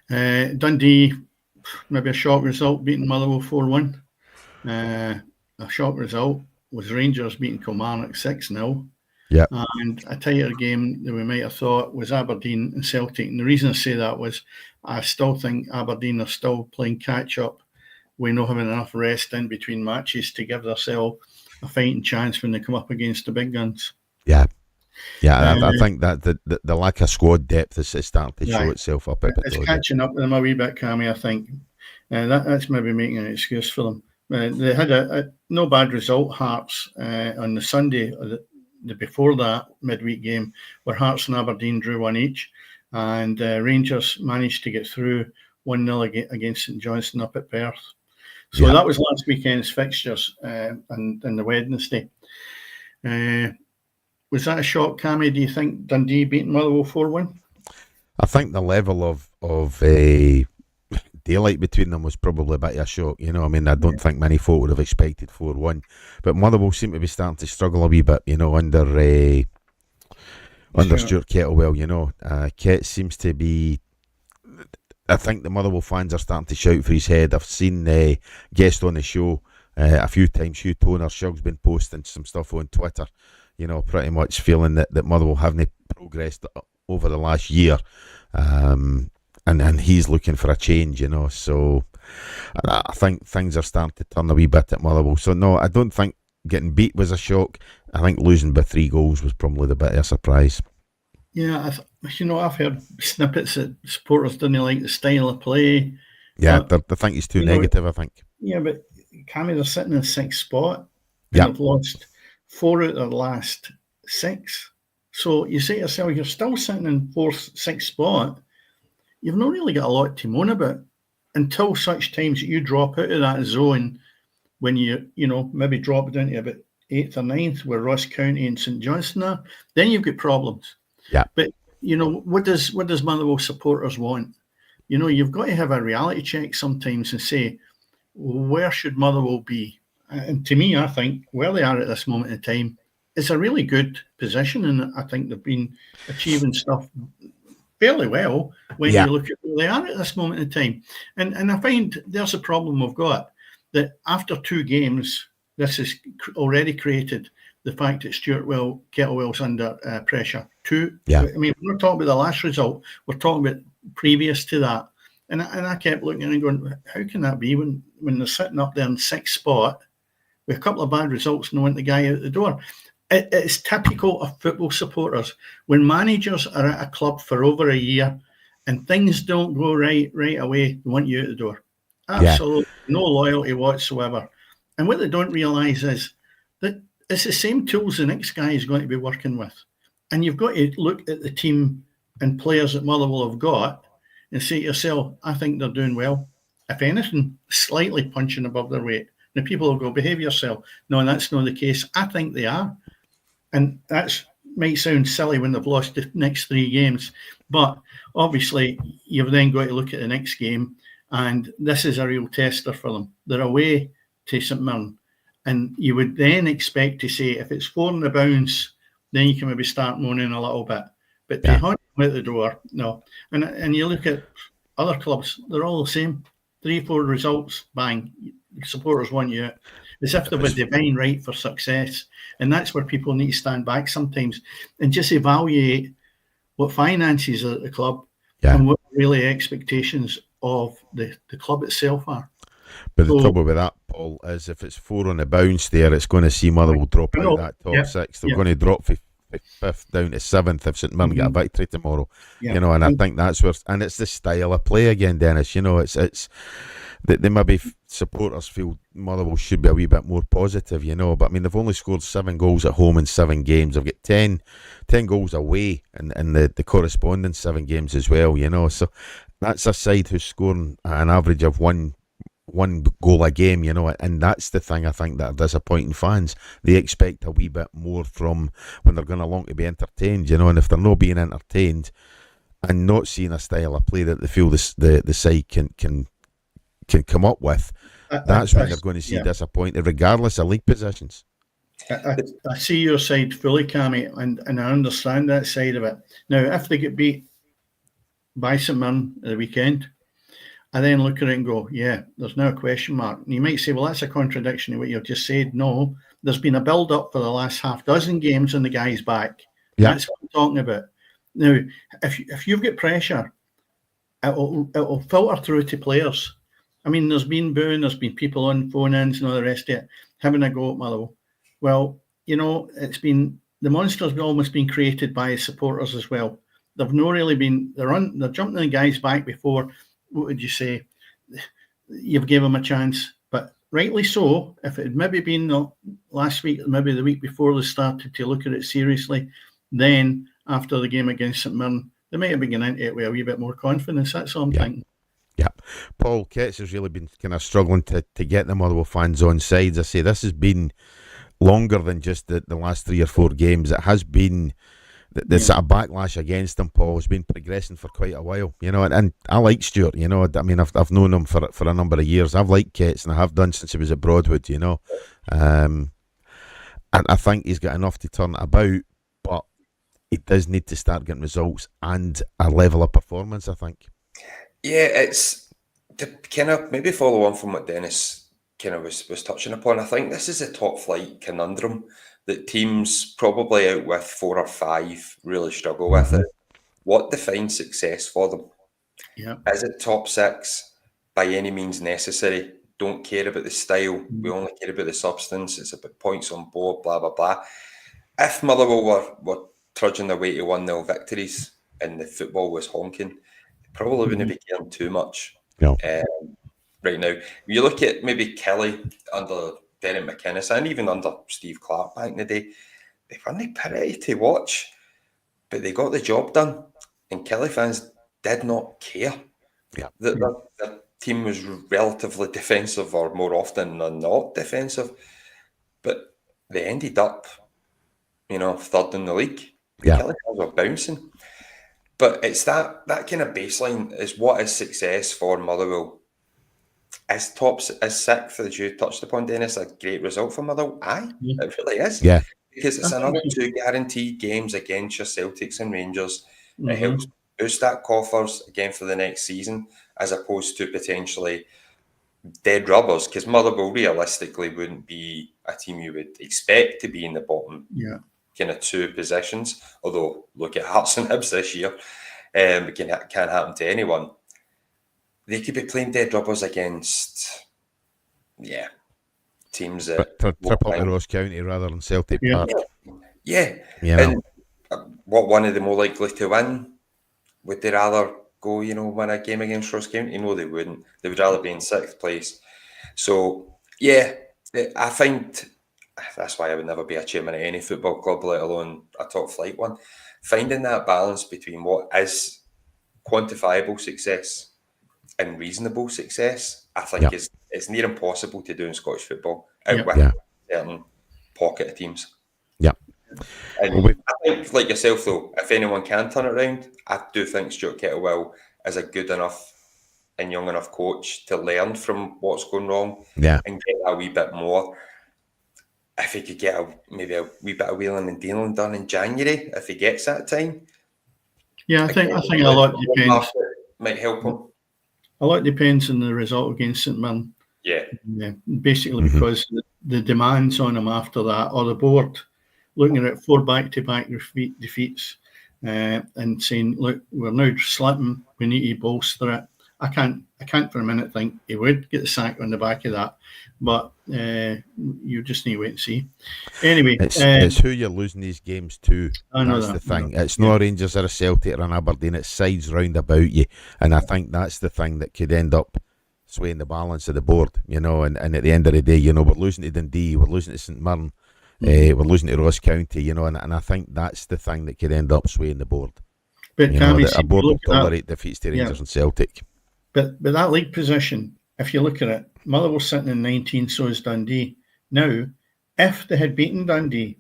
Dundee, maybe a shock result, beating Motherwell 4-1. A shock result was Rangers beating Kilmarnock 6-0. Yeah. And a tighter game than we might have thought was Aberdeen and Celtic. And the reason I say that was I still think Aberdeen are still playing catch-up. We're not having enough rest in between matches to give themselves a fighting chance when they come up against the big guns. Yeah. Yeah, I think that the lack of squad depth is starting to show itself up. It's catching up with them a wee bit, Cammy, I think. That's maybe making an excuse for them. They had a no bad result, Hearts, on the Sunday, the before that midweek game, where Hearts and Aberdeen drew 1 each. And Rangers managed to get through 1-0 against St Johnstone up at Perth. So that was last weekend's fixtures and the Wednesday. Was that a shock, Cammy? Do you think Dundee beating Motherwell 4-1? I think the level of daylight between them was probably a bit of a shock. I mean, I don't think many folk would have expected 4-1, but Motherwell seem to be starting to struggle a wee bit. Under Stuart Kettlewell. Ket seems to be. I think the Motherwell fans are starting to shout for his head. I've seen guest on the show a few times. Hugh Toner, Shug's been posting some stuff on Twitter. Pretty much feeling that Motherwell haven't progressed over the last year, and he's looking for a change. So I think things are starting to turn a wee bit at Motherwell. So no, I don't think getting beat was a shock. I think losing by 3 goals was probably the bit of a surprise. Yeah, I've heard snippets that supporters didn't like the style of play. Yeah, they think he's too negative, I think. Yeah, but Cammy, they're sitting in 6th spot. Yeah. They've lost 4 out of their last 6. So you say to yourself, you're still sitting in 4th, 6th spot. You've not really got a lot to moan about until such times that you drop out of that zone when you maybe drop down to about 8th or 9th where Ross County and St Johnstone are. Then you've got problems. Yeah. But, what does Motherwell supporters want? You've got to have a reality check sometimes and say, where should Motherwell be? And to me, I think where they are at this moment in time is a really good position, and I think they've been achieving stuff fairly well when you look at where they are at this moment in time. And I find there's a problem we've got, that after 2 games, this has already created the fact that Stuart Kettlewell's under pressure. I mean, we're not talking about the last result, we're talking about previous to that. And I kept looking and going, how can that be when they're sitting up there in 6th spot with a couple of bad results and they want the guy out the door? It's typical of football supporters. When managers are at a club for over a year and things don't go right away, they want you out the door. Absolutely no loyalty whatsoever. And what they don't realise is that it's the same tools the next guy is going to be working with. And you've got to look at the team and players that Motherwell have got and say to yourself, I think they're doing well. If anything, slightly punching above their weight. Now people will go, behave yourself. No, that's not the case. I think they are. And that might sound silly when they've lost the next 3 games. But obviously, you've then got to look at the next game. And this is a real tester for them. They're away to St Mirren, and you would then expect to say if it's 4 on the bounce, then you can maybe start moaning a little bit. But to hunt them out the door, no. And you look at other clubs, they're all the same. 3-4 results, bang, supporters want you out. As if they have a divine right for success. And that's where people need to stand back sometimes and just evaluate what finances are at the club and what really expectations of the club itself are. But the trouble with that, Paul, is if it's 4 on the bounce there, it's going to see Motherwell drop out of that top 6. They're going to drop from 5th down to 7th if St Mirren get a victory tomorrow. You know, and I think that's where, and it's the style of play again, Dennis. You know, it's they maybe supporters feel Motherwell should be a wee bit more positive, you know. But I mean, they've only scored 7 goals at home in 7 games. They've got 10 goals away in the corresponding 7 games as well, you know. So that's a side who's scoring an average of one goal a game, you know, and that's the thing I think that are disappointing fans. They expect a wee bit more from when they're going along to be entertained, you know, and if they're not being entertained and not seeing a style of play that they feel the side can come up with, that's when they're going to see disappointed, regardless of league positions. I see your side fully, Cammy, and I understand that side of it. Now, if they get beat by St Mirren at the weekend, I then look at it and go, there's no question mark. And you might say, well, that's a contradiction to what you've just said. No, there's been a build-up for the last half dozen games and the guy's back. That's what I'm talking about. Now, if you've got pressure, it'll filter through to players. I mean, there's been booing, there's been people on phone-ins and all the rest of it, having a go at Motherwell. Well, you know, the monster's almost been created by supporters as well. They've not really been, they're jumping the guy's back before. What would you say? You've given them a chance, but rightly so. If it had maybe been last week, maybe the week before they started to look at it seriously, then after the game against St Mirren, they might have been getting into it with a wee bit more confidence. That's all I'm thinking. Yeah, Paul Ketts has really been kind of struggling to get the Motherwell fans on sides. I say this has been longer than just the last 3 or 4 games. It has been. The sort of backlash against him, Paul, has been progressing for quite a while, you know, and I like Stuart, you know. I mean, I've known him for a number of years. I've liked Ketts, and I have done since he was at Broadwood, you know. And I think he's got enough to turn it about, but he does need to start getting results and a level of performance, I think. Yeah, it's to kind of maybe follow on from what Dennis kind of was touching upon. I think this is a top flight conundrum that teams probably out with 4 or 5 really struggle with it. What defines success for them? Yeah. Is it top 6 by any means necessary? Don't care about the style. We only care about the substance. It's about points on board, blah, blah, blah. If Motherwell were trudging their way to 1-0 victories and the football was honking, they probably wouldn't be caring too much. No. Right now, you look at maybe Kelly under Derek McInnes and even under Steve Clark back in the day, they weren't pretty to watch, but they got the job done, and Kelly fans did not care. Yeah. The team was relatively defensive, or more often than not defensive, but they ended up, you know, 3rd in the league. Yeah. Kelly fans were bouncing. But it's that kind of baseline is what is success for Motherwell. Is 6th, as you touched upon, Dennis, a great result for Motherwell? Aye, it really is. Yeah. Because it's another 2 guaranteed games against your Celtics and Rangers. It helps boost that coffers again for the next season, as opposed to potentially dead rubbers, because Motherwell realistically wouldn't be a team you would expect to be in the bottom kind of 2 positions. Although, look at Hearts and Hibs this year. It can happen to anyone. They could be playing dead rubbers against, teams that... Triple to Ross County rather than Celtic Park. Yeah. You know. And what one of them more likely to win? Would they rather go, you know, win a game against Ross County? No, they wouldn't. They would rather be in 6th place. So, I find... That's why I would never be a chairman of any football club, let alone a top flight one. Finding that balance between what is quantifiable success and reasonable success, I think it's near impossible to do in Scottish football with a certain pocket of teams. Yeah. And I think, like yourself though, if anyone can turn it around, I do think Stuart Kettlewell is a good enough and young enough coach to learn from what's going wrong Yeah. and get a wee bit more. If he could get maybe a wee bit of wheeling and dealing done in January, if he gets that time, Yeah, I think a lot depends. Might help him. A lot depends on the result against St Mirren. Yeah. Basically, because the demands on him after that, or the board looking at 4 back-to-back defeats and saying, look, we're now slipping, we need to bolster it. I can't for a minute think he would get the sack on the back of that, but you just need to wait and see. Anyway, it's who you're losing these games to. I know that's the thing. It's not Rangers or a Celtic or an Aberdeen. It's sides round about you, and I think that's the thing that could end up swaying the balance of the board. And at the end of the day, we're losing to Dundee, we're losing to St Mirren, we're losing to Ross County. And I think that's the thing that could end up swaying the board. But a board will tolerate defeats to Rangers and Celtic. But that league position, if you look at it, Motherwell's sitting in 19, so is Dundee. Now, if they had beaten Dundee,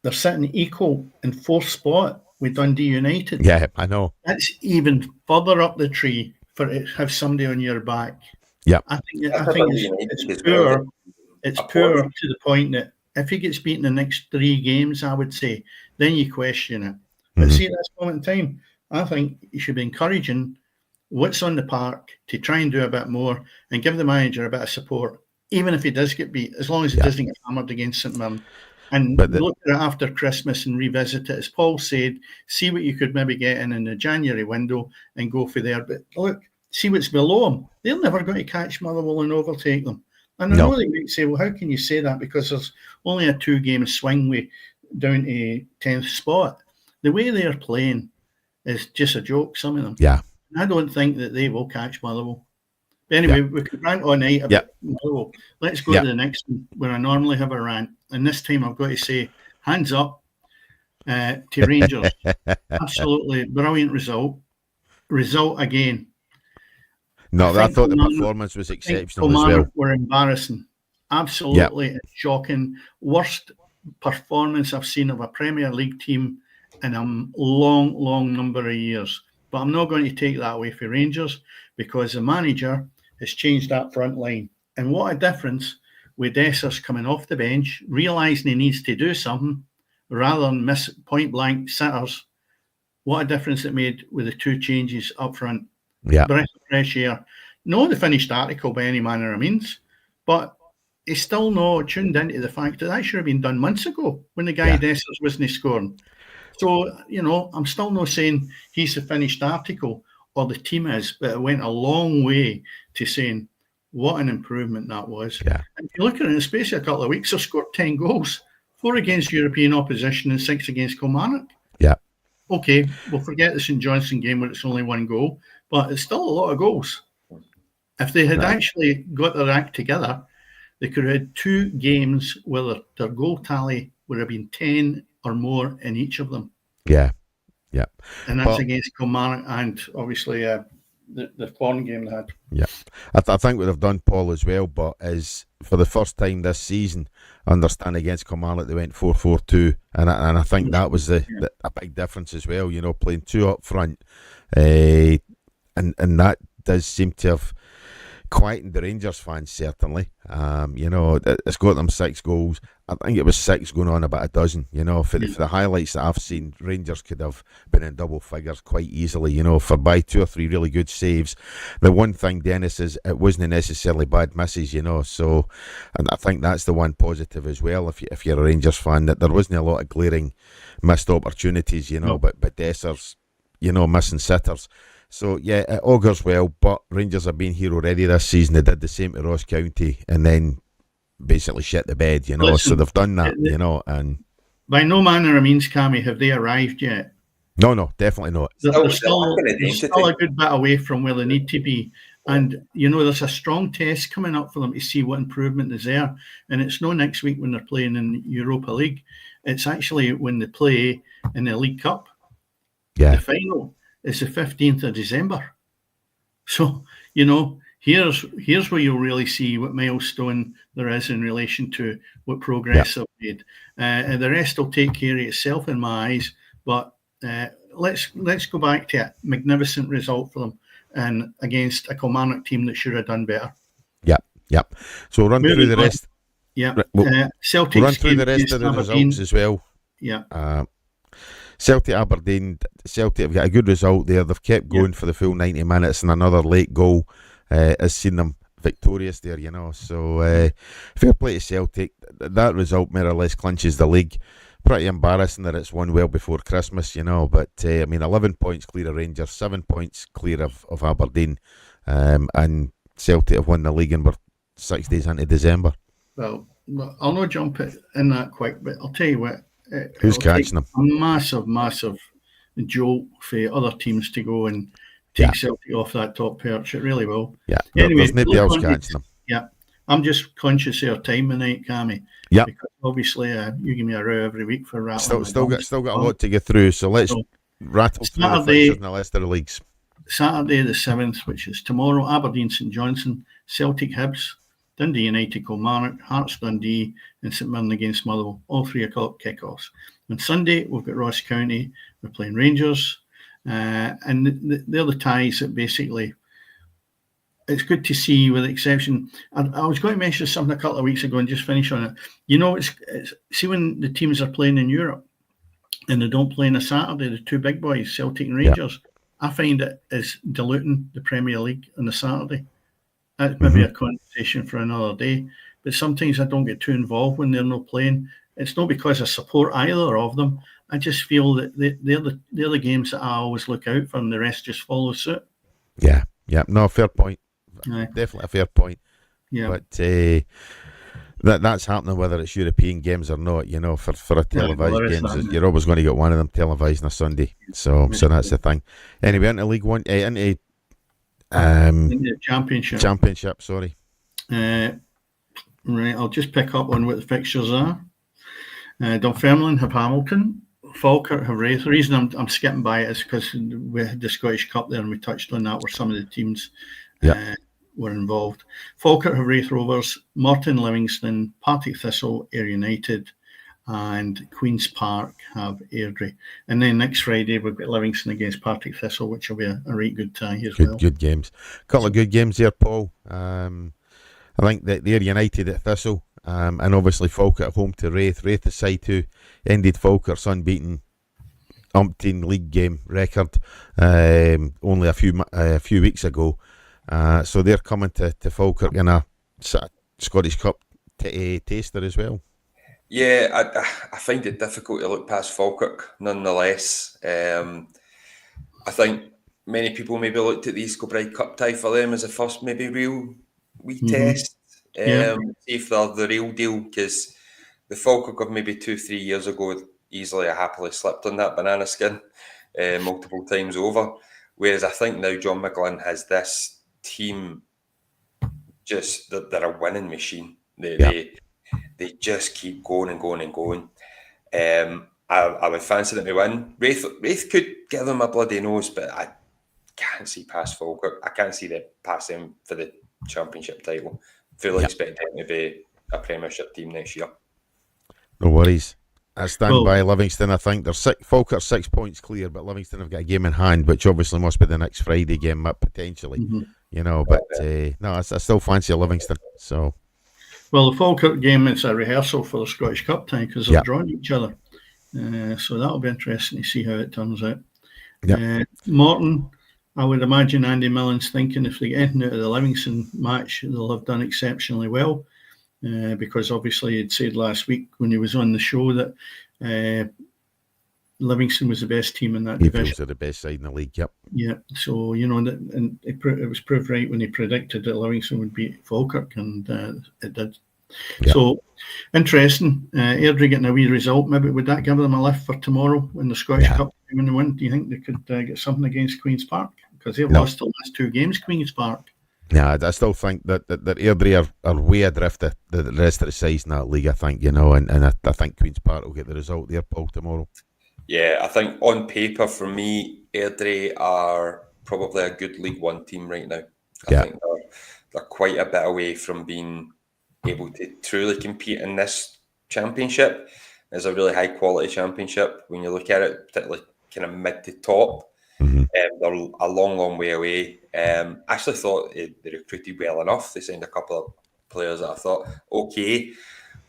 they're sitting equal in 4th spot with Dundee United. Yeah, I know. That's even further up the tree for it to have somebody on your back. Yeah, I think it's poor. It's poor to the point that if he gets beaten the next 3 games, I would say, then you question it. But see, at this moment in time, I think you should be encouraging what's on the park to try and do a bit more and give the manager a bit of support, even if he does get beat, as long as he doesn't get hammered against St Mirren. And look at it after Christmas and revisit it. As Paul said, see what you could maybe get in the January window and go for there. But look, see what's below them. They're never going to catch Motherwell and overtake them. And I know they might say, well, how can you say that? Because there's only a 2-game swing way down to 10th spot. The way they're playing is just a joke, some of them. Yeah. I don't think that they will catch Motherwell. But anyway, we could rant all night about Motherwell. Let's go to the next one where I normally have a rant. And this time I've got to say, hands up to Rangers. Absolutely brilliant result. Result again. No, I thought the performance was exceptional as well. Were embarrassing. Absolutely shocking. Worst performance I've seen of a Premier League team in a long number of years. But I'm not going to take that away for Rangers because the manager has changed that front line. And what a difference with Dessers coming off the bench, realising he needs to do something rather than miss point-blank sitters. What a difference it made with the 2 changes up front. Yeah. Breath of fresh air. No the finished article by any manner of means, but he's still not tuned into the fact that should have been done months ago when the guy Dessers wasn't scoring. So, I'm still not saying he's the finished article or the team is, but it went a long way to saying what an improvement that was. Yeah. And if you look at it in the space of a couple of weeks, they've scored 10 goals, 4 against European opposition and 6 against Kilmarnock. Yeah. Okay, we'll forget the St Johnstone game where it's only 1 goal, but it's still a lot of goals. If they had actually got their act together, they could have had 2 games where their goal tally would have been 10 or more in each of them. Yeah. And that's against Kilmarnock and obviously the foreign game they had. Yeah. I think what they've done, Paul, as well, but is for the first time this season, understand against Kilmarnock they went 4-4-2, and I think that was a big difference as well. Playing 2 up front, and that does seem to have quietened the Rangers fans, certainly. It's got them 6 goals. I think it was 6 going on about a dozen. For the highlights that I've seen, Rangers could have been in double figures quite easily, for by 2 or 3 really good saves. The one thing, Dennis, is it wasn't necessarily bad misses, so, and I think that's the one positive as well, if you're a Rangers fan, that there wasn't a lot of glaring missed opportunities, but Dessers, missing sitters. So, yeah, it augurs well, but Rangers have been here already this season. They did the same to Ross County and then basically shit the bed, Listen, so they've done that, and by no manner of means, Cammy, have they arrived yet? No, definitely not. They're still a good bit away from where they need to be. And, there's a strong test coming up for them to see what improvement is there. And it's not next week when they're playing in Europa League. It's actually when they play in the League Cup. Yeah. The final is the 15th of December. So, here's where you'll really see what milestone there is in relation to what progress they've made. And the rest will take care of itself in my eyes. But let's go back to a magnificent result for them. and against a Kilmarnock team that should have done better. Yep. So we'll run through the rest. Yeah. Celtic's we'll run through the rest of the Aberdeen results as well. Yeah. Celtic Aberdeen. Celtic have got a good result there. They've kept going for the full 90 minutes, and another late goal has seen them victorious there, So fair play to Celtic. That result more or less clinches the league. Pretty embarrassing that it's won well before Christmas, but 11 points clear of Rangers, 7 points clear of Aberdeen, and Celtic have won the league and we're 6 days into December. Well, I'll not jump in that quick, but I'll tell you what. Who's catching them? A massive jolt for other teams to go and take Celtic off that top perch. It really will. Yeah. Anyway, there's nobody else catching them. Yeah. I'm just conscious of our time tonight, Cammy. Yeah. Because obviously you give me a row every week for rattling. Still got a lot to get through, so let's rattle through the fixtures in the list of the leagues. Saturday the 7th, which is tomorrow, Aberdeen St Johnstone, Celtic Hibs, Dundee United Kilmarnock, Hearts Dundee, and St Mirren against Motherwell, all 3 o'clock kickoffs. On Sunday, we've got Ross County, we're playing Rangers, and they're the ties that basically, it's good to see, with the exception, I was going to mention something a couple of weeks ago and just finish on it. It's see when the teams are playing in Europe and they don't play on a Saturday, the 2 big boys, Celtic and Rangers, I find it is diluting the Premier League on the Saturday. That's maybe a conversation for another day. But sometimes I don't get too involved when they're not playing. It's not because I support either of them. I just feel that they're the games that I always look out for, and the rest just follow suit. Yeah. No, fair point. Definitely a fair point. Yeah. But that's happening whether it's European games or not. For a televised games, you're always going to get one of them televised on a Sunday. So that's the thing. Anyway, into League One, into the Championship. Championship, sorry. Right, I'll just pick up on what the fixtures are. Dunfermline have Hamilton. Falkirk have Raith. The reason I'm skipping by it is because we had the Scottish Cup there and we touched on that where some of the teams were involved. Falkirk have Raith Rovers, Morton Livingston, Partick Thistle, Ayr United, and Queen's Park have Airdrie. And then next Friday we've got Livingston against Partick Thistle, which will be a right good tie as well. Good games. A couple of good games there, Paul. I think that Ayr United at Thistle, and obviously Falkirk at home to Raith. Raith the side who ended Falkirk's unbeaten umpteen league game record only a few weeks ago. So they're coming to Falkirk in a Scottish Cup taster as well. Yeah, I find it difficult to look past Falkirk nonetheless. I think many people maybe looked at the East Kilbride Cup tie for them as a first maybe real test. See if they're the real deal, because the Falkirk of maybe 2-3 years ago easily happily slipped on that banana skin multiple times over. Whereas I think now John McGlynn has this team, just they're a winning machine. They just keep going and going and going. I would fancy them to win. Raith could give them a bloody nose, but I can't see past Falkirk. I can't see them past them for the Championship title. Fully expect them to be a Premiership team next year. No worries. I stand by Livingston. I think they're Falkirk 6 points clear, but Livingston have got a game in hand, which obviously must be the next Friday game, potentially. But no, I still fancy Livingston. So, well, the Falkirk game is a rehearsal for the Scottish Cup time because they're drawing each other. So that'll be interesting to see how it turns out. Morton, I would imagine Andy Millen's thinking if they get anything out of the Livingston match, they'll have done exceptionally well. Because obviously he'd said last week when he was on the show that Livingston was the best team in that division. He feels they're the best side in the league, Yeah, so, and it was proved right when he predicted that Livingston would beat Falkirk, and it did. So, interesting. Airdrie getting a wee result. Maybe would that give them a lift for tomorrow when the Scottish Cup when they win? Do you think they could get something against Queen's Park? Because they've lost the last 2 games, Queen's Park. Yeah, I still think that Airdrie are way adrift the rest of the sides in that league, I think, and I think Queen's Park will get the result there, Paul, tomorrow. Yeah, I think on paper, for me, Airdrie are probably a good League One team right now. I think they're quite a bit away from being able to truly compete in this championship. It's a really high quality championship when you look at it, particularly kind of mid to top. They're a long way away. I actually thought they recruited well enough. They signed a couple of players that I thought, okay.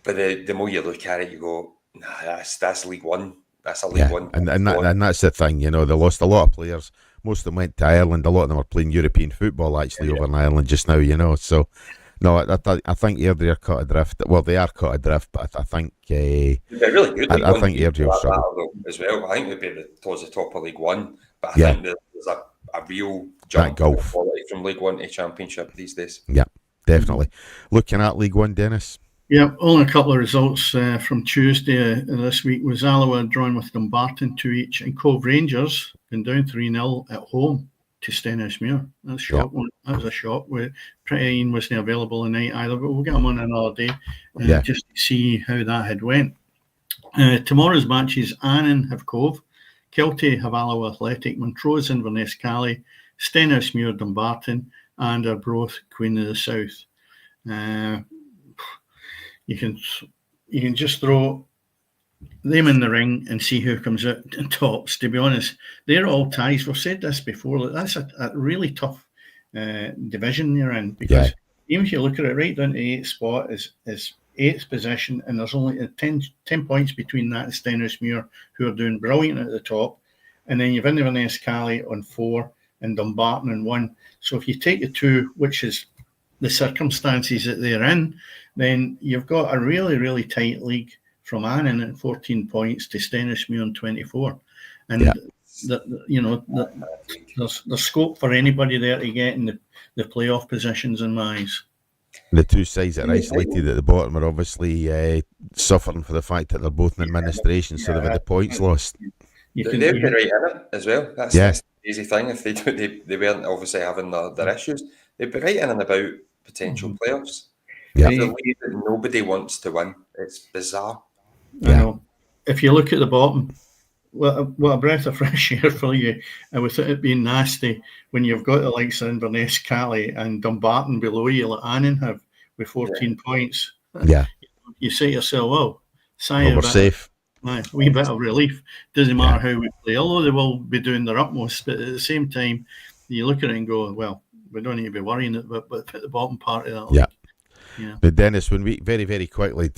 But the more you look at it, you go, nah, that's League One. That's a League One. And that's the thing, they lost a lot of players. Most of them went to Ireland. A lot of them are playing European football actually over in Ireland just now, So, no, I think they're caught adrift. Well, they are caught adrift, but I think they'd be really good. I think Airdrie will struggle as well. I think they'd be towards the top of League One, but I think there's a real jump in quality from League One to Championship these days. Yeah, definitely. Looking at League One, Dennis. Yeah, only a couple of results from Tuesday this week was Alloa drawing with Dumbarton 2-2, and Cove Rangers been down 3-0 at home to Stenhousemuir. That's a shock. That was a shock. Pretty Iain wasn't available tonight either, but we'll get him on another day just to see how that had went. Tomorrow's matches: Annan have Cove, Kelty have Alloa Athletic, Montrose Inverness Cali, Stenhousemuir Dumbarton, and Arbroath Queen of the South. You can just throw them in the ring and see who comes out tops. To be honest, they're all ties. We've said this before. That's a really tough division you're in, because even if you look at it, right down to the 8th spot is 8th position, and there's only 10 points between that and Stenhousemuir, who are doing brilliant at the top, and then you've Inverness Cali on 4 and Dumbarton on 1. So if you take the 2, which is the circumstances that they're in, then you've got a really, really tight league from Annan at 14 points to Stenhousemuir on 24. And, there's scope for anybody there to get in the playoff positions in my eyes. The two sides that are isolated at the bottom are obviously suffering for the fact that they're both in administration, so they've had the points lost. They've been right in it as well. That's the easy thing. If they weren't obviously having their issues, they'd be right in and about potential playoffs. Yeah. It's a league that nobody wants to win. It's bizarre. I know. If you look at the bottom, what a breath of fresh air for you. And without it being nasty, when you've got the likes of Inverness Cali and Dumbarton below you, like Annan have, with 14 points. Yeah. You say to yourself, well, we're safe. A wee bit of relief. Doesn't matter how we play, although they will be doing their utmost. But at the same time, you look at it and go, well, we don't need to be worrying it, but at the bottom part of that league. Yeah. But Dennis, when we very, very quickly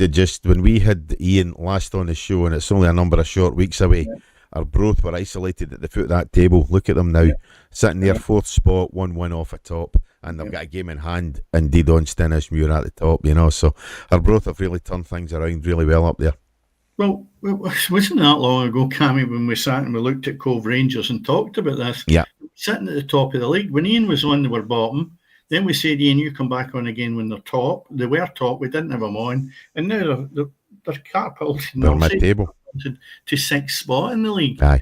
when we had Iain last on the show, and it's only a number of short weeks away, Arbroath were isolated at the foot of that table. Look at them now, sitting there, 4th spot, 1 win off the top, and they've got a game in hand, indeed, on Stenhousemuir at the top. So Arbroath have really turned things around really well up there. Well, wasn't that long ago, Cammy, when we sat and we looked at Cove Rangers and talked about this? Yeah. Sitting at the top of the league. When Iain was on, they were bottom. Then we said, Iain, you come back on again when they're top. They were top. We didn't have them on. And now they're catapulted. They're mid-table. To 6th spot in the league. Aye.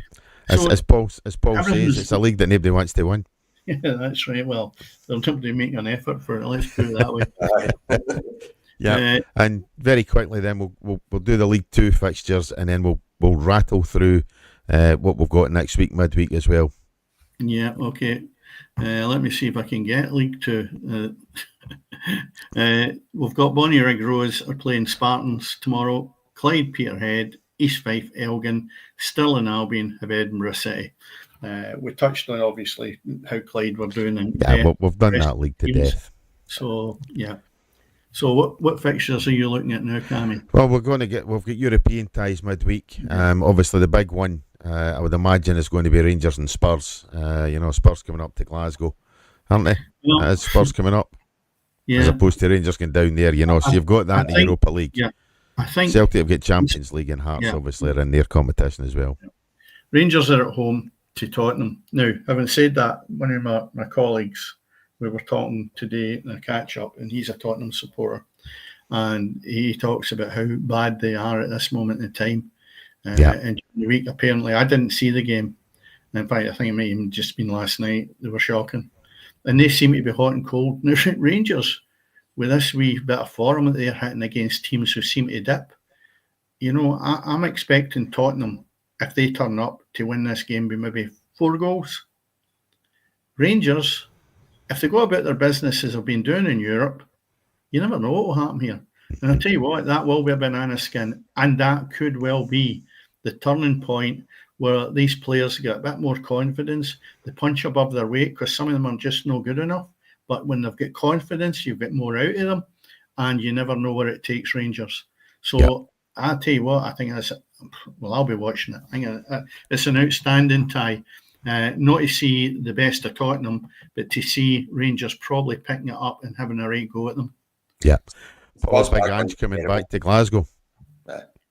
As Paul says, it's a league that nobody wants to win. Yeah, that's right. Well, they'll nobody make an effort for it. Let's put it that way. Yeah, and very quickly then we'll do the League 2 fixtures, and then we'll rattle through what we've got next week, midweek as well. Yeah, okay. Let me see if I can get League 2. We've got Bonnyrigg Rose are playing Spartans tomorrow. Clyde Peterhead, East Fife Elgin, Stirling Albion have Edinburgh City. We touched on obviously how Clyde were doing. We've done that league to death. So yeah. So what fixtures are you looking at now, Cammy? Well, we've got European ties midweek. Obviously the big one, I would imagine, is going to be Rangers and Spurs. Spurs coming up to Glasgow, aren't they? Spurs coming up, as opposed to Rangers going down there. So you've got that in the Europa League. Yeah, I think Celtic have got Champions League, and Hearts obviously are in their competition as well. Rangers are at home to Tottenham. Now, having said that, one of my colleagues, we were talking today in a catch-up, and he's a Tottenham supporter, and he talks about how bad they are at this moment in time. And during the week, apparently, I didn't see the game. In fact, I think it might have just been last night. They were shocking. And they seem to be hot and cold. Now, Rangers, with this wee bit of form that they're hitting against teams who seem to dip, I'm expecting Tottenham, if they turn up, to win this game by maybe 4 goals. Rangers, if they go about their business as they've been doing in Europe, you never know what will happen here. And I'll tell you what, that will be a banana skin, and that could well be the turning point where these players get a bit more confidence. They punch above their weight because some of them are just not good enough. But when they've got confidence, you get more out of them, and you never know where it takes Rangers. So I tell you what, I think that's, well, I'll be watching it. I think it's an outstanding tie. Not to see the best of Tottenham, but to see Rangers probably picking it up and having a right go at them. Yeah. Paul Spurs Big backline's Ange coming terrible. back to Glasgow.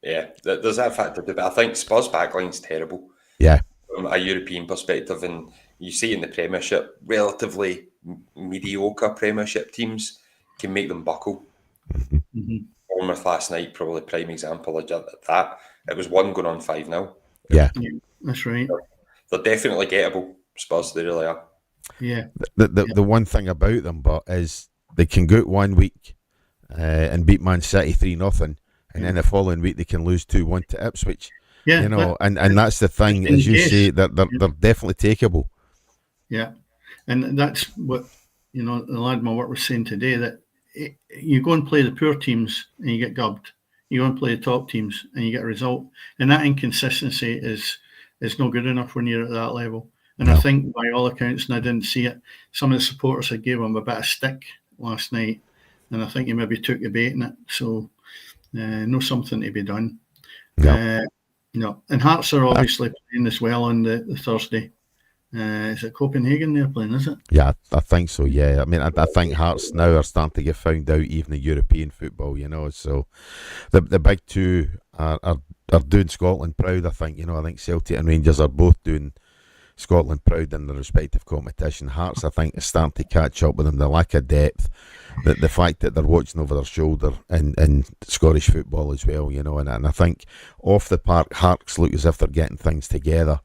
Yeah, there's that factor to it. But I think Spurs backline's terrible Yeah. from a European perspective, and you see in the Premiership, relatively mediocre Premiership teams can make them buckle. Mm-hmm. Bournemouth last night, probably prime example of that. It was 1 going on 5-0. Yeah. That's right. They're definitely gettable, Spurs, they really are. Yeah. The one thing about them, but is they can go out 1 week and beat Man City 3-0, and then the following week they can lose 2-1 to Ipswich. Yeah. You know, and that's the thing, as you say, they're definitely takeable. Yeah. And that's what, the lad my work was saying today, that you go and play the poor teams and you get gubbed. You go and play the top teams and you get a result. And that inconsistency is not good enough when you're at that level. And I think by all accounts, and I didn't see it, some of the supporters had gave him a bit of stick last night. And I think he maybe took the bait in it. So, no something to be done. No. And Hearts are obviously playing as well on the Thursday. Is it Copenhagen they're playing, is it? Yeah, I think so, yeah. I mean, I think Hearts now are starting to get found out even in European football, so the big two are doing Scotland proud, I think. I think Celtic and Rangers are both doing Scotland proud in their respective competition. Hearts, I think, is starting to catch up with them. The lack of depth, the fact that they're watching over their shoulder in Scottish football as well, and I think off the park, Hearts look as if they're getting things together.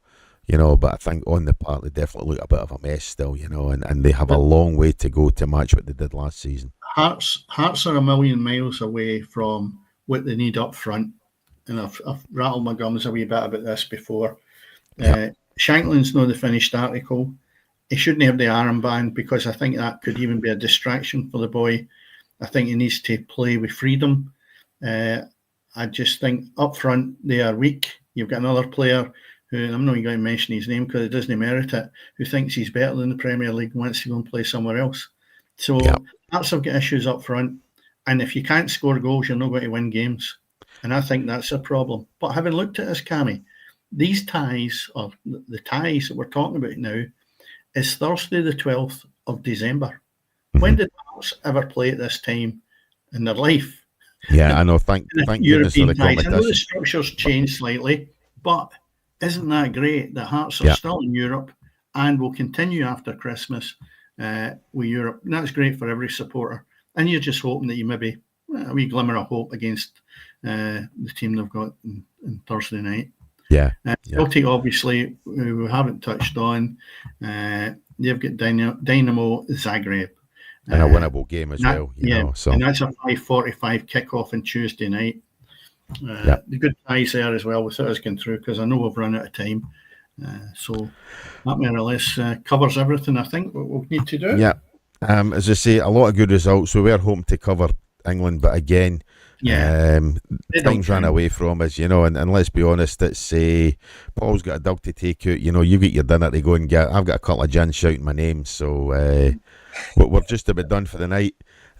But I think on the park they definitely look a bit of a mess still, and they have a long way to go to match what they did last season. Hearts are a million miles away from what they need up front, and I've rattled my gums a wee bit about this before. Shanklin's not the finished article. He shouldn't have the armband because I think that could even be a distraction for the boy. I think he needs to play with freedom. I just think up front they are weak. You've got another player who, I'm not even going to mention his name because it doesn't merit it, who thinks he's better than the Premier League and wants to go and play somewhere else. So Hearts have got issues up front. And if you can't score goals, you're not going to win games. And I think that's a problem. But having looked at this, Cammy, these ties, or the ties that we're talking about now, is Thursday the 12th of December. When did Hearts ever play at this time in their life? Yeah, I know. Thank goodness for the competition. I know the structure's changed slightly, but isn't that great that Hearts are still in Europe and will continue after Christmas with Europe? And that's great for every supporter. And you're just hoping that you maybe a wee glimmer of hope against the team they've got in Thursday night. Celtic, obviously, who we haven't touched on, they've got Dynamo Zagreb. And a winnable game as well. So. And that's a 5:45 kickoff on Tuesday night. The good ties there as well without us going through, because I know we've run out of time. So that more or less covers everything, I think, what we need to do. Yeah. As I say, a lot of good results. So we're hoping to cover England, but again, things ran away from us, and let's be honest, it's Paul's got a dog to take out, you get your dinner to go and get. I've got a couple of gins shouting my name, so we're just about done for the night.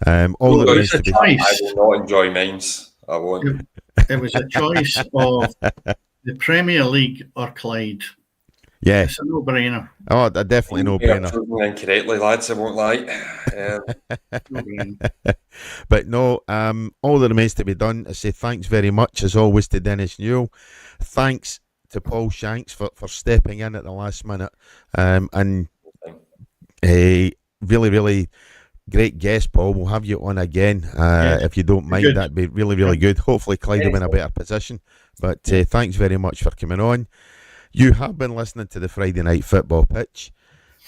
All that remains to be. I will not enjoy mines. I won't. It was a choice of the Premier League or Clyde. Yeah, it's a no-brainer. Oh, a definitely no-brainer. Incorrectly, lads, I won't lie. But no, all that remains to be done. I say thanks very much, as always, to Dennis Newell. Thanks to Paul Shanks for stepping in at the last minute. And a really, really great guest, Paul. We'll have you on again if you don't mind. That'd be really, really good. Hopefully, Clyde will be in a better position. But thanks very much for coming on. You have been listening to the Friday Night Football Pitch.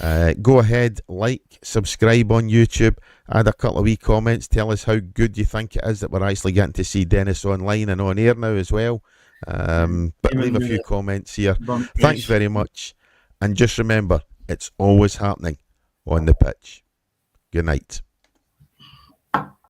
Go ahead, like, subscribe on YouTube, add a couple of wee comments, tell us how good you think it is that we're actually getting to see Dennis online and on air now as well. But leave a few comments here. Thanks very much. And just remember, it's always happening on the pitch. Good night.